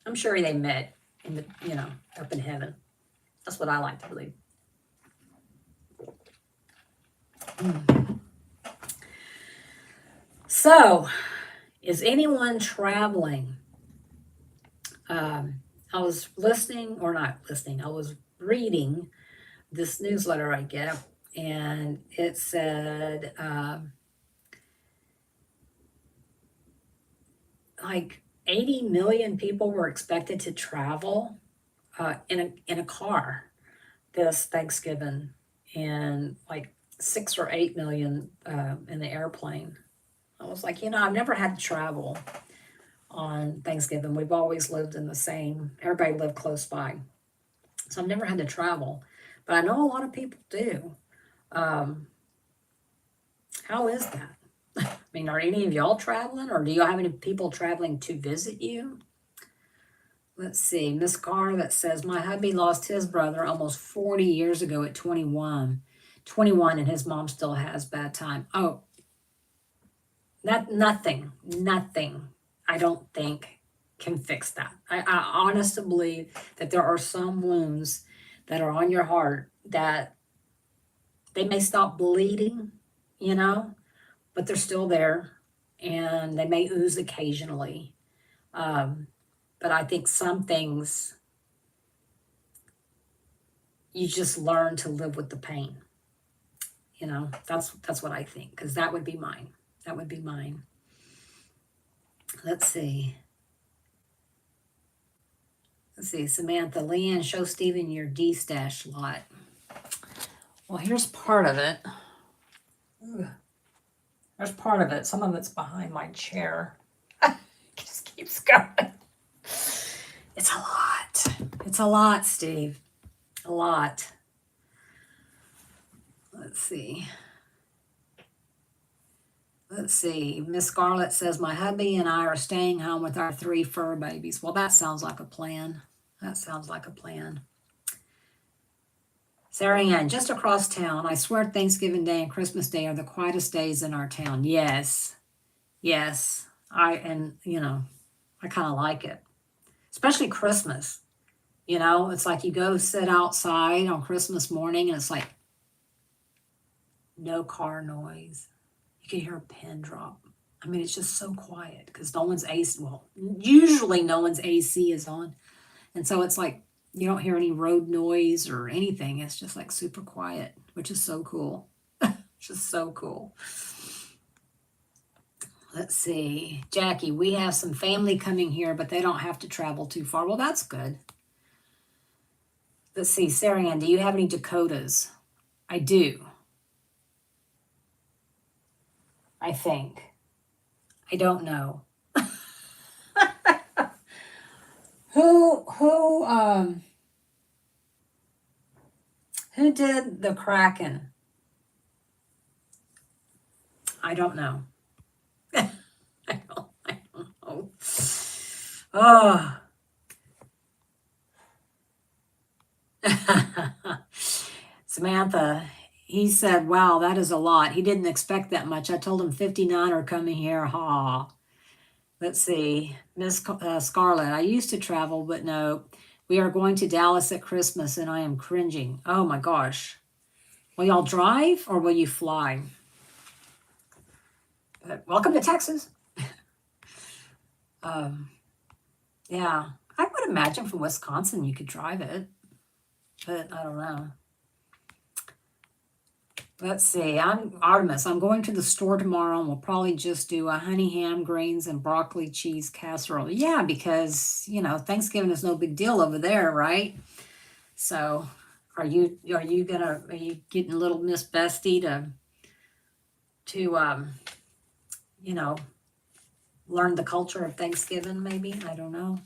I'm sure they met in the, up in heaven. That's what I like to believe. So, is anyone traveling? I was I was reading this newsletter I get, and it said, like 80 million people were expected to travel in a car this Thanksgiving, and like 6 or 8 million in the airplane. I was like, I've never had to travel on Thanksgiving. We've always lived in everybody lived close by. So I've never had to travel, but I know a lot of people do. How is that? I mean, are any of y'all traveling, or do y'all have any people traveling to visit you? Let's see, Miss Carr that says, my hubby lost his brother almost 40 years ago at 21, and his mom still has bad time. Oh, nothing, I don't think can fix that. I honestly believe that there are some wounds that are on your heart that They may stop bleeding, you know, but they're still there, and they may ooze occasionally. Um, but I think some things you just learn to live with the pain. You know, that's what I think, because that would be mine. That would be mine. Let's see. Let's see, Samantha, Leanne, show Stephen your D-stash lot. Well, here's part of it. Ugh. There's part of it. Some of it's behind my chair. It just keeps going. It's a lot. It's a lot, Steve. A lot. Let's see. Let's see. Miss Scarlett says, my hubby and I are staying home with our 3 fur babies. Well, that sounds like a plan. That sounds like a plan. Sarah Ann, just across town. I swear Thanksgiving Day and Christmas Day are the quietest days in our town. Yes. Yes. I kind of like it. Especially Christmas. You know, it's like you go sit outside on Christmas morning and it's like no car noise. You can hear a pin drop. I mean, it's just so quiet because no one's AC. Well, usually no one's AC is on. And so it's like you don't hear any road noise or anything. It's just like super quiet, which is so cool. Just so cool. Let's see. Jackie, we have some family coming here, but they don't have to travel too far. Well, that's good. Let's see. Sarah Ann, do you have any Dakotas? I do. I think. I don't know. Who did the Kraken? I don't know. I don't know. Oh. Samantha, he said, wow, that is a lot. He didn't expect that much. I told him 59 are coming here. Ha. Let's see. Miss Scarlett, I used to travel, but no. We are going to Dallas at Christmas, and I am cringing. Oh, my gosh. Will y'all drive, or will you fly? But welcome to Texas. Yeah. I would imagine from Wisconsin you could drive it, but I don't know. Let's see. I'm Artemis. I'm going to the store tomorrow, and we'll probably just do a honey ham, greens, and broccoli cheese casserole. Yeah, because Thanksgiving is no big deal over there, right? So, are you getting little Miss Bestie to learn the culture of Thanksgiving? Maybe, I don't know.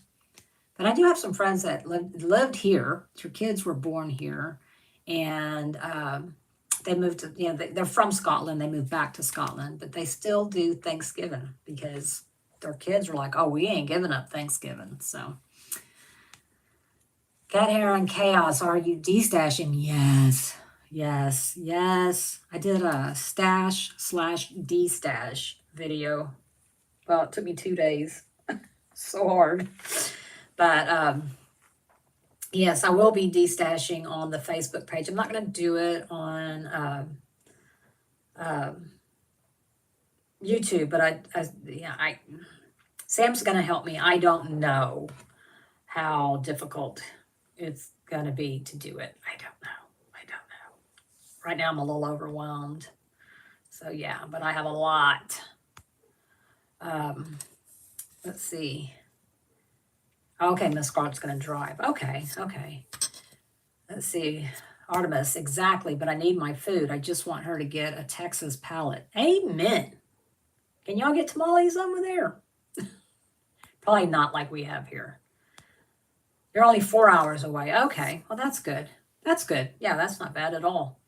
But I do have some friends that lived here. Their kids were born here, and they moved to, they're from Scotland. They moved back to Scotland, but they still do Thanksgiving because their kids were like, oh, we ain't giving up Thanksgiving. So, Cat Hair and Chaos, are you destashing? Yes, yes, yes. I did a stash/destash video. Well, it took me 2 days. So hard. But yes, I will be destashing on the Facebook page. I'm not going to do it on YouTube, but Sam's going to help me. I don't know how difficult it's going to be to do it. I don't know. Right now I'm a little overwhelmed. So yeah, but I have a lot. Let's see. Okay, Miss Scarlett's going to drive. Okay. Let's see. Artemis, exactly, but I need my food. I just want her to get a Texas palate. Amen. Can y'all get tamales over there? Probably not like we have here. You're only 4 hours away. Okay, well, that's good. That's good. Yeah, that's not bad at all.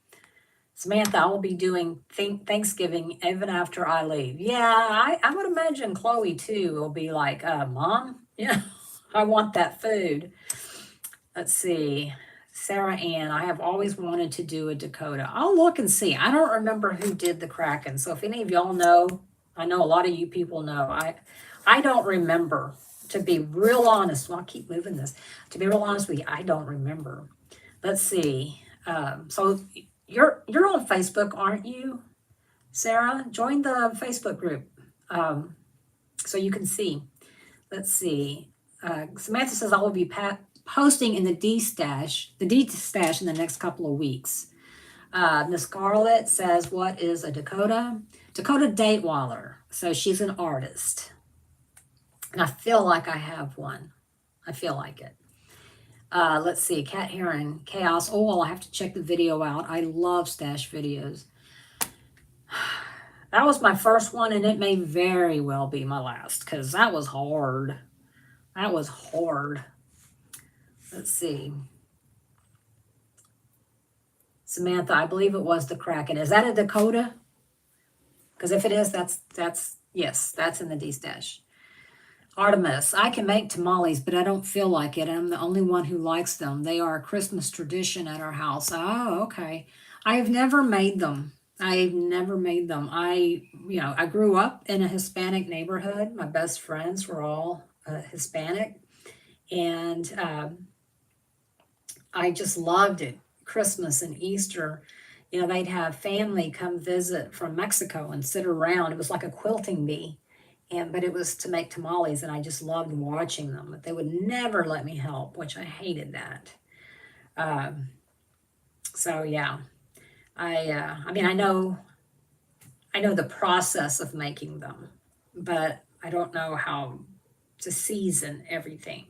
Samantha, I will be doing Thanksgiving even after I leave. Yeah, I would imagine Chloe, too, will be like, Mom, I want that food. Let's see. Sarah Ann, I have always wanted to do a Dakota. I'll look and see. I don't remember who did the Kraken. So if any of y'all know, I know a lot of you people know. I don't remember, to be real honest. Well, I'll keep moving this. To be real honest with you, I don't remember. Let's see. So You're on Facebook, aren't you, Sarah? Join the Facebook group so you can see. Let's see. Samantha says I will be posting in the D stash in the next couple of weeks. Miss Scarlett says, what is a Dakota? Dakota Datewaller. So she's an artist. And I feel like I have one. I feel like it. Let's see. Cat Heron, Chaos. Oh, well, I have to check the video out. I love stash videos. That was my first one, and it may very well be my last, because that was hard. That was hard. Let's see. Samantha, I believe it was the Kraken. Is that a Dakota? Because if it is, yes, that's in the D stash. Artemis, I can make tamales, but I don't feel like it. I'm the only one who likes them. They are a Christmas tradition at our house. Oh, okay. I've never made them. I grew up in a Hispanic neighborhood. My best friends were all Hispanic. And I just loved it. Christmas and Easter, they'd have family come visit from Mexico and sit around. It was like a quilting bee. But it was to make tamales, and I just loved watching them. But they would never let me help, which I hated that. So yeah, I know the process of making them, but I don't know how to season everything,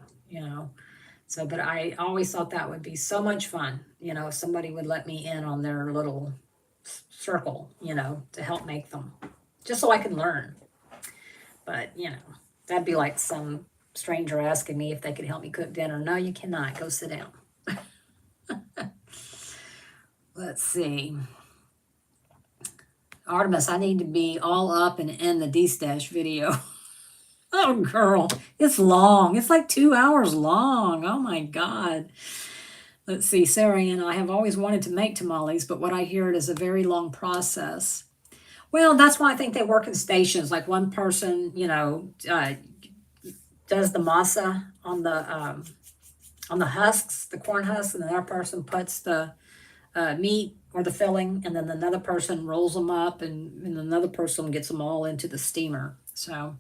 So, but I always thought that would be so much fun, if somebody would let me in on their little circle, to help make them, just so I could learn. But, that'd be like some stranger asking me if they could help me cook dinner. No, you cannot. Go sit down. Let's see. Artemis, I need to be all up and in the D-Stash video. Oh, girl. It's long. It's like 2 hours long. Oh, my God. Let's see. Sarah Ann, I have always wanted to make tamales, but what I hear is a very long process. Well, that's why I think they work in stations. Like one person, does the masa on the husks, the corn husks, and another person puts the meat or the filling, and then another person rolls them up, and another person gets them all into the steamer. So,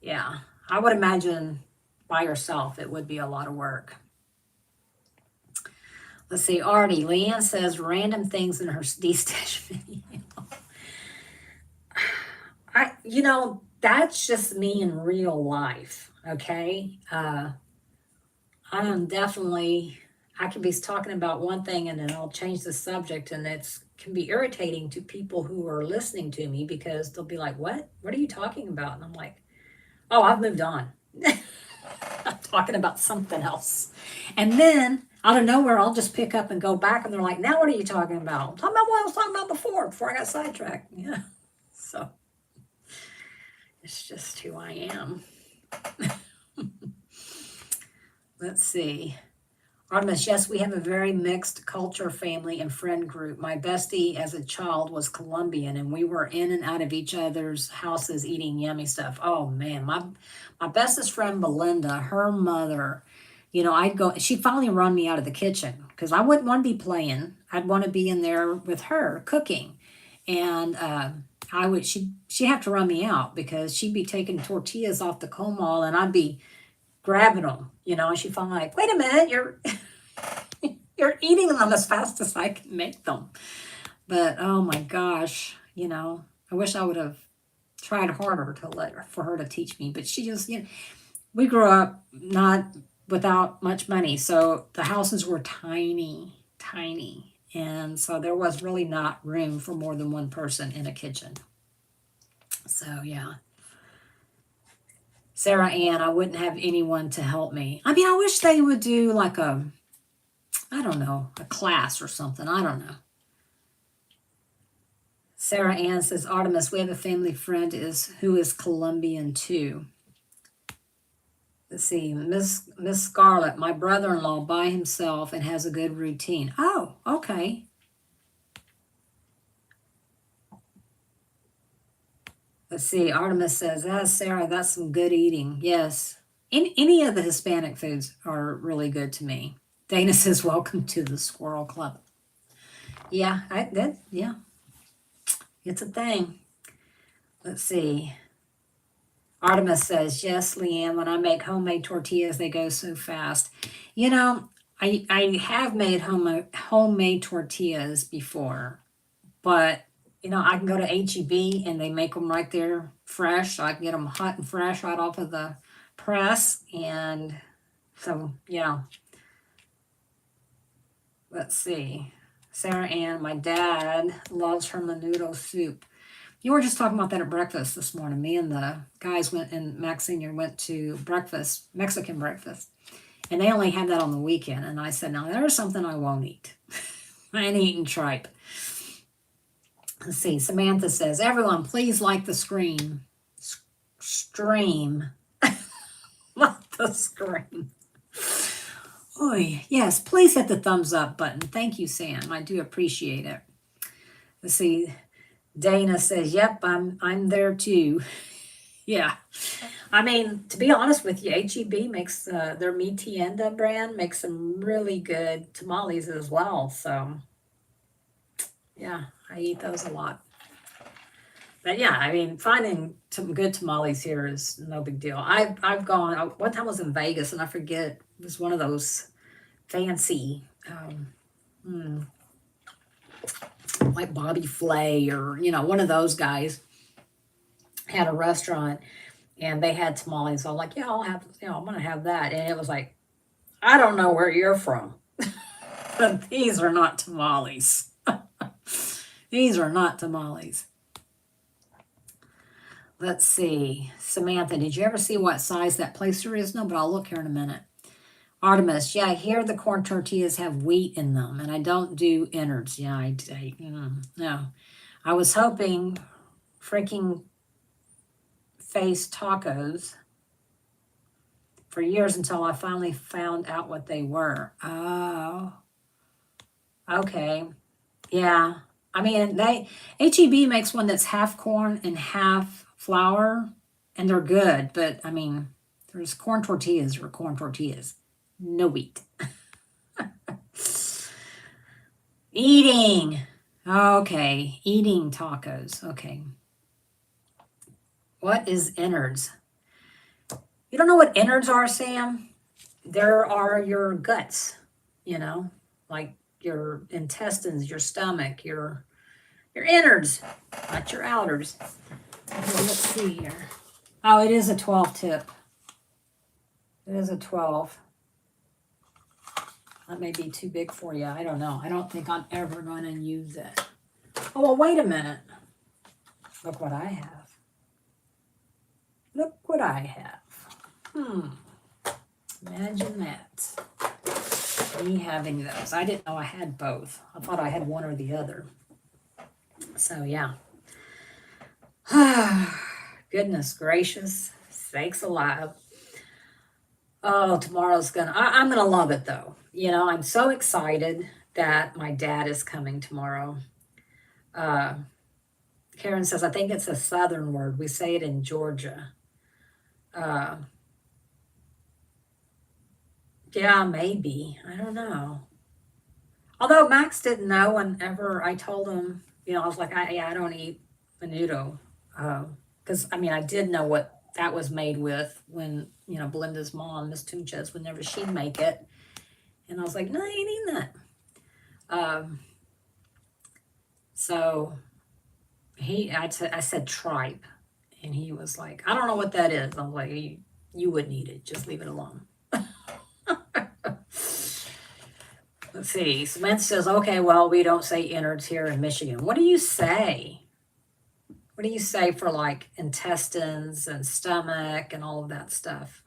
yeah, I would imagine by yourself it would be a lot of work. Let's see, Artie. Leanne says random things in her D-Stash video. That's just me in real life, okay? I could be talking about one thing and then I'll change the subject, and it can be irritating to people who are listening to me because they'll be like, what? What are you talking about? And I'm like, oh, I've moved on. I'm talking about something else. And then out of nowhere, I'll just pick up and go back, and they're like, now what are you talking about? I'm talking about what I was talking about before I got sidetracked. Yeah. So it's just who I am. Let's see. Artemis, yes, we have a very mixed culture, family, and friend group. My bestie as a child was Colombian, and we were in and out of each other's houses eating yummy stuff. Oh, man. My bestest friend, Belinda, her mother, she'd finally run me out of the kitchen because I wouldn't want to be playing. I'd want to be in there with her cooking. And she'd have to run me out because she'd be taking tortillas off the comal, and I'd be grabbing them, and she'd finally like, wait a minute, you're eating them as fast as I can make them. But oh my gosh, I wish I would have tried harder for her to teach me. But she just, we grew up not without much money, so the houses were tiny, and so there was really not room for more than one person in a kitchen. So yeah. Sarah Ann, I wouldn't have anyone to help me. I wish they would do like a class or something. I don't know. Sarah Ann says, Artemis, we have a family friend who is Colombian too. Let's see, Miss Scarlett, my brother-in-law by himself and has a good routine. Oh, okay. Let's see, Artemis says, Sarah, that's some good eating. Yes. Any of the Hispanic foods are really good to me. Dana says, welcome to the Squirrel Club. Yeah, yeah, it's a thing. Let's see. Artemis says, yes, Leanne, when I make homemade tortillas, they go so fast. You know, I have made homemade tortillas before, but I can go to HEB and they make them right there fresh. So I can get them hot and fresh right off of the press. And so, yeah, let's see. Sarah Ann, my dad loves her menudo soup. You were just talking about that at breakfast this morning. Me and the guys went, and Max Sr. went to breakfast, Mexican breakfast. And they only had that on the weekend. And I said, now there's something I won't eat. I ain't eating tripe. Let's see. Samantha says, everyone, please like the stream. Like the screen. Oh, yes, please hit the thumbs up button. Thank you, Sam. I do appreciate it. Let's see. Dana says, yep, I'm there too. Yeah. I mean, to be honest with you, HEB makes their Mi Tienda brand makes some really good tamales as well. So, yeah, I eat those a lot. But yeah, I mean, finding some good tamales here is no big deal. I've gone. One time I was in Vegas, and I forget, it was one of those fancy, like Bobby Flay or one of those guys had a restaurant, and they had tamales. So I'm like, yeah, I'll have. I'm gonna have that. And it was like, I don't know where you're from, but these are not tamales. These are not tamales. Let's see. Samantha, did you ever see what size that placer is? No, but I'll look here in a minute. Artemis, yeah, here the corn tortillas have wheat in them, and I don't do innards. Yeah, no. I was hoping freaking face tacos for years until I finally found out what they were. Oh, okay. Yeah. I mean, HEB makes one that's half corn and half flour, and they're good, but I mean, there's corn tortillas or corn tortillas. No wheat. Eating. Okay. Eating tacos. Okay. What is innards? You don't know what innards are, Sam? There are your guts, like your intestines, your stomach, your innards, not your outers. Okay, let's see here. Oh, it is a 12 tip. It is a 12. That may be too big for you. I don't know. I don't think I'm ever going to use it. Oh, well, wait a minute. Look what I have. Look what I have. Imagine that. Me having those. I didn't know I had both. I thought I had one or the other. So, yeah. Goodness gracious. Sakes alive. Oh, tomorrow's I'm going to love it, though. I'm so excited that my dad is coming tomorrow. Karen says, I think it's a Southern word. We say it in Georgia. Yeah, maybe. I don't know. Although Max didn't know whenever I told him, I was like, I don't eat menudo. Because, I did know what that was made with when, Belinda's mom, Miss Tunches, whenever she'd make it. And I was like, no, I ain't eating that. So I said tripe. And he was like, I don't know what that is. I'm like, you wouldn't eat it. Just leave it alone. Let's see. Samantha says, okay, well, we don't say innards here in Michigan. What do you say? What do you say for like intestines and stomach and all of that stuff?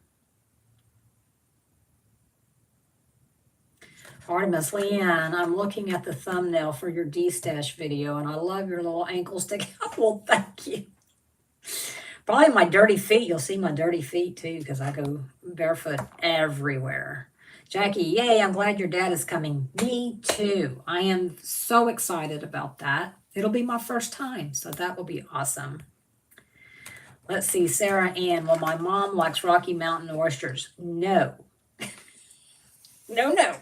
Artemis, Leanne, I'm looking at the thumbnail for your D-Stash video, and I love your little ankle stick. Well, thank you. Probably my dirty feet. You'll see my dirty feet, too, because I go barefoot everywhere. Jackie, yay, I'm glad your dad is coming. Me, too. I am so excited about that. It'll be my first time, so that will be awesome. Let's see, Sarah Ann. Well, my mom likes Rocky Mountain oysters. No. No.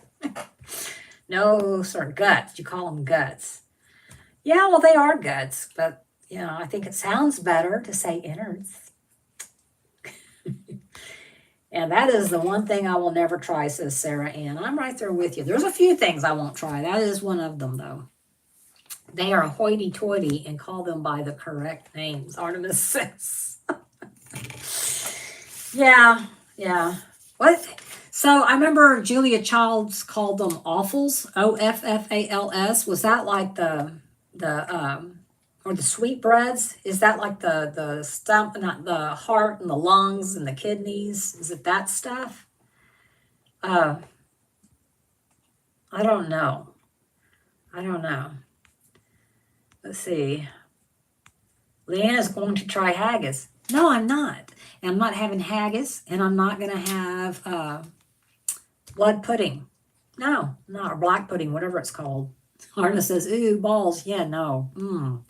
No, sir, guts. You call them guts. Yeah, well, they are guts, but I think it sounds better to say innards. And that is the one thing I will never try, says Sarah Ann. I'm right there with you. There's a few things I won't try. That is one of them, though. They are hoity-toity and call them by the correct names, Artemis says. Yeah. What? So I remember Julia Childs called them offals, OFFALS. Was that like the or the sweetbreads? Is that like the stump, not the heart and the lungs and the kidneys? Is it that stuff? Uh, I don't know. Let's see. Leanna's going to try haggis. No, I'm not. And I'm not having haggis, and I'm not going to have blood pudding. No, or black pudding, whatever it's called. Arna says, ooh, balls. Yeah, no.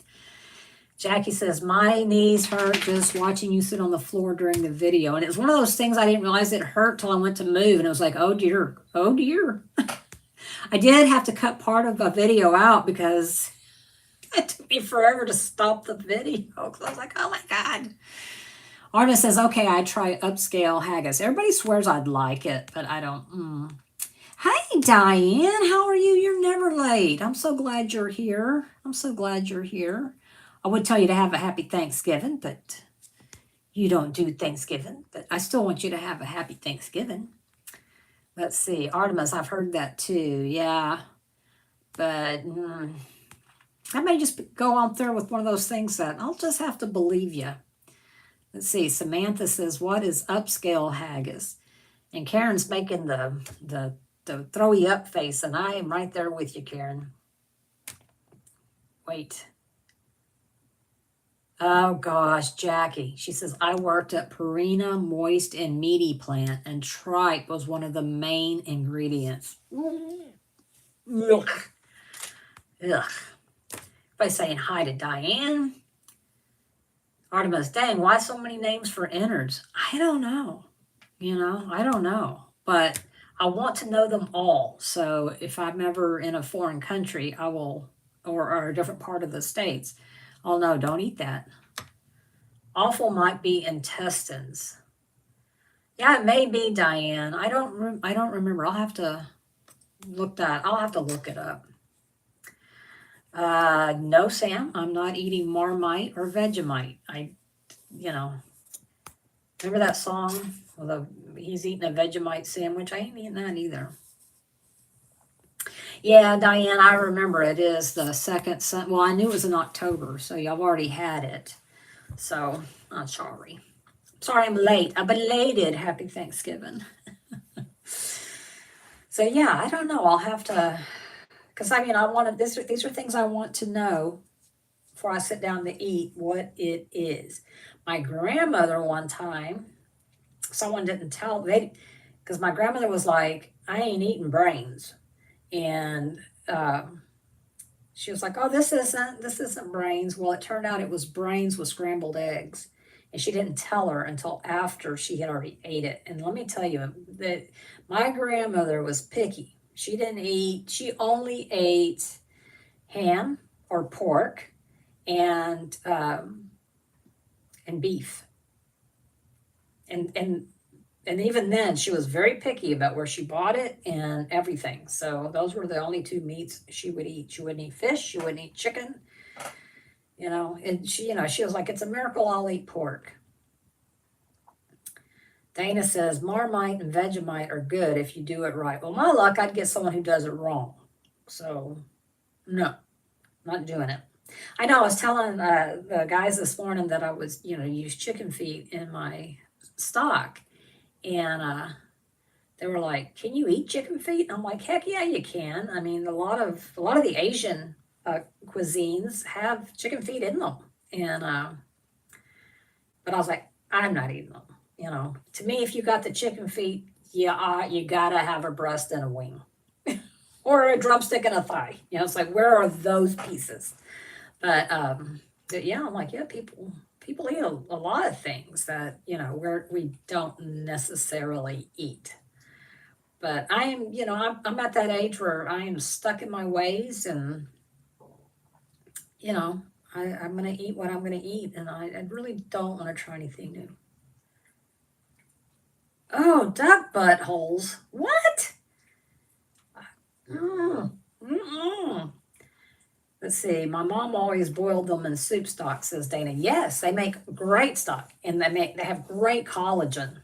Jackie says, my knees hurt just watching you sit on the floor during the video. And it was one of those things I didn't realize it hurt till I went to move. And it was like, oh, dear. I did have to cut part of a video out because it took me forever to stop the video. Because I was like, oh, my God. Arna says, okay, I try upscale haggis. Everybody swears I'd like it, but I don't. Hey, Diane, how are you? You're never late. I'm so glad you're here. I would tell you to have a happy Thanksgiving, but you don't do Thanksgiving. But I still want you to have a happy Thanksgiving. Let's see. Artemis, I've heard that too. Yeah. But I may just go out there with one of those things that I'll just have to believe you. Let's see. Samantha says, what is upscale haggis? And Karen's making the throwy up face, and I am right there with you, Karen. Wait. Oh, gosh, Jackie. She says, I worked at Purina Moist and Meaty Plant, and tripe was one of the main ingredients. Ugh. By saying hi to Diane. Artemis, dang, why so many names for innards? I don't know. I don't know. But I want to know them all. So if I'm ever in a foreign country, I will, or a different part of the States, I'll know, don't eat that. Awful might be intestines. Yeah, it may be, Diane. I don't remember. I'll have to look it up. No, Sam, I'm not eating Marmite or Vegemite. Remember that song? He's eating a Vegemite sandwich. I ain't eating that either. Yeah, Diane, I remember it is the second Sunday. Well, I knew it was in October, so y'all already had it. So I'm sorry. Sorry I'm late. A belated happy Thanksgiving. So yeah, I don't know. I'll have to, because I want to, these are things I want to know before I sit down to eat what it is. My grandmother one time, someone didn't tell, because my grandmother was like, I ain't eating brains. And she was like, oh, this isn't brains. Well, it turned out it was brains with scrambled eggs. And she didn't tell her until after she had already ate it. And let me tell you that my grandmother was picky. She only ate ham or pork and beef. And even then, she was very picky about where she bought it and everything. So those were the only two meats she would eat. She wouldn't eat fish. She wouldn't eat chicken. And she was like, it's a miracle I'll eat pork. Dana says, Marmite and Vegemite are good if you do it right. Well, my luck, I'd get someone who does it wrong. So, no, not doing it. I know I was telling the guys this morning that I was, use chicken feet in my stock. And they were like, can you eat chicken feet? And I'm like, heck yeah, you can. I mean, a lot of the Asian cuisines have chicken feet in them. And but I was like, I'm not eating them. To me, if you got the chicken feet, you gotta have a breast and a wing. Or a drumstick and a thigh. It's like, where are those pieces? But yeah, I'm like, yeah, people eat a lot of things that, we don't necessarily eat. But I am, I'm at that age where I am stuck in my ways, and you know, I'm going to eat what I'm going to eat, and I really don't want to try anything new. Oh, duck buttholes. What? Mm, mm-mm. Let's see. My mom always boiled them in soup stock, says Dana. Yes, they make great stock, and they have great collagen.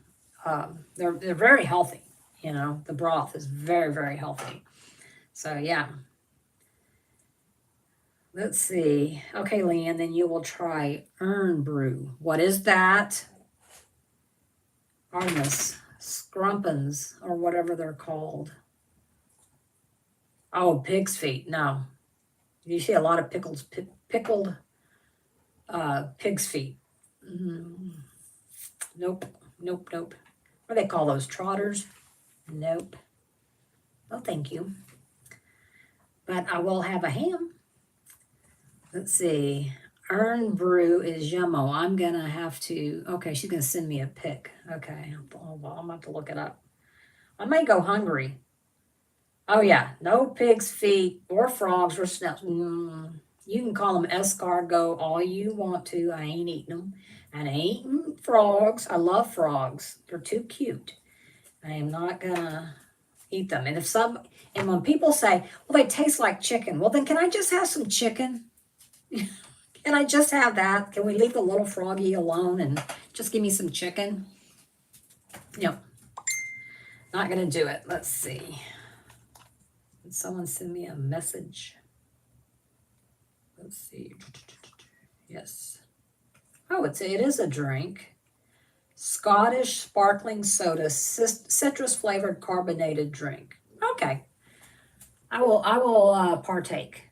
They're very healthy. The broth is very, very healthy. So yeah. Let's see. Okay, Leanne, then you will try urn brew. What is that? Artemis, scrumpins, or whatever they're called. Oh, pig's feet. No. You see a lot of pickled pig's feet. Nope, nope, nope. What do they call those, trotters? Nope. No, thank you. But I will have a ham. Let's see. Urn brew is yummo. I'm going to have to, okay, she's going to send me a pic. Okay, I'm going to have to look it up. I may go hungry. Oh, yeah, no pig's feet or frogs or snails. You can call them escargot all you want to. I ain't eating them. And I ain't eating frogs. I love frogs. They're too cute. I am not going to eat them. And when people say, well, they taste like chicken. Well, then can I just have some chicken? Can I just have that? Can we leave the little froggy alone and just give me some chicken? Yep. Not going to do it. Let's see. Did someone send me a message? Let's see. Yes. Oh, it is a drink. Scottish sparkling soda, citrus flavored carbonated drink. Okay. I will partake.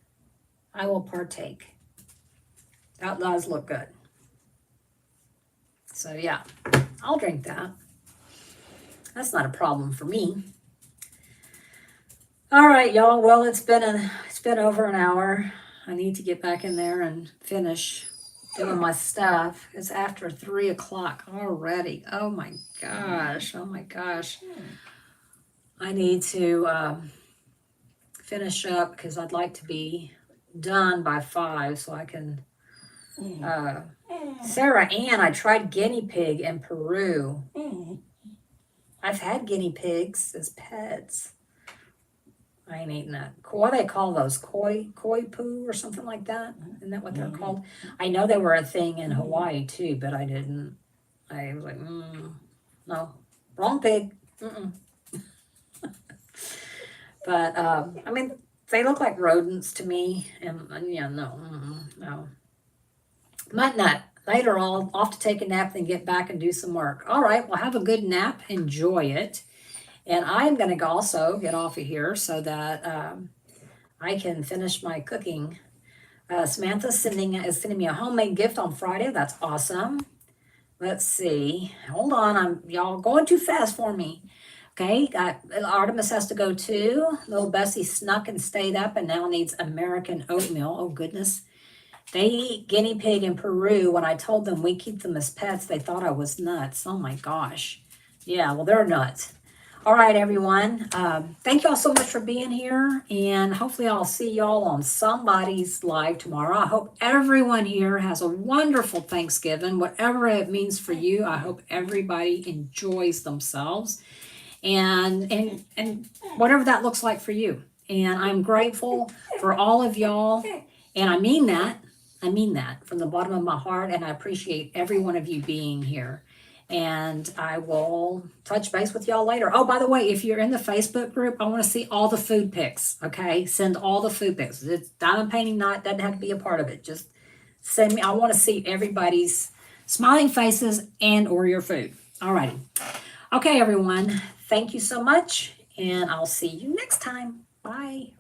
I will partake. That does look good. So yeah, I'll drink that. That's not a problem for me. All right, y'all. Well, it's been over an hour. I need to get back in there and finish doing my stuff. It's after 3 o'clock already. Oh my gosh. Oh my gosh. I need to finish up because I'd like to be done by 5 so I can. Sarah Ann, I tried guinea pig in Peru. I've had guinea pigs as pets. I ain't eating that. What do they call those? Koi poo or something like that? Isn't that what they're called? I know they were a thing in Hawaii too, but I didn't. I was like, no, wrong pig. But I mean, they look like rodents to me, and yeah, no. Might not. Later, I'll off to take a nap, then get back and do some work. All right, well, have a good nap. Enjoy it. And I'm going to also get off of here so that I can finish my cooking. Samantha is sending me a homemade gift on Friday. That's awesome. Let's see. Hold on. Y'all going too fast for me. Okay. Artemis has to go too. Little Bessie snuck and stayed up and now needs American oatmeal. Oh, goodness. They eat guinea pig in Peru. When I told them we keep them as pets, they thought I was nuts. Oh, my gosh. Yeah, well, they're nuts. All right, everyone. Thank y'all so much for being here. And hopefully I'll see y'all on somebody's live tomorrow. I hope everyone here has a wonderful Thanksgiving. Whatever it means for you, I hope everybody enjoys themselves. And whatever that looks like for you. And I'm grateful for all of y'all. And I mean that from the bottom of my heart. And I appreciate every one of you being here. And I will touch base with y'all later. Oh, by the way, if you're in the Facebook group, I want to see all the food pics. Okay, send all the food pics. It's diamond painting night, doesn't have to be a part of it. Just send me. I want to see everybody's smiling faces and or your food. All righty. Okay, everyone. Thank you so much, and I'll see you next time. Bye.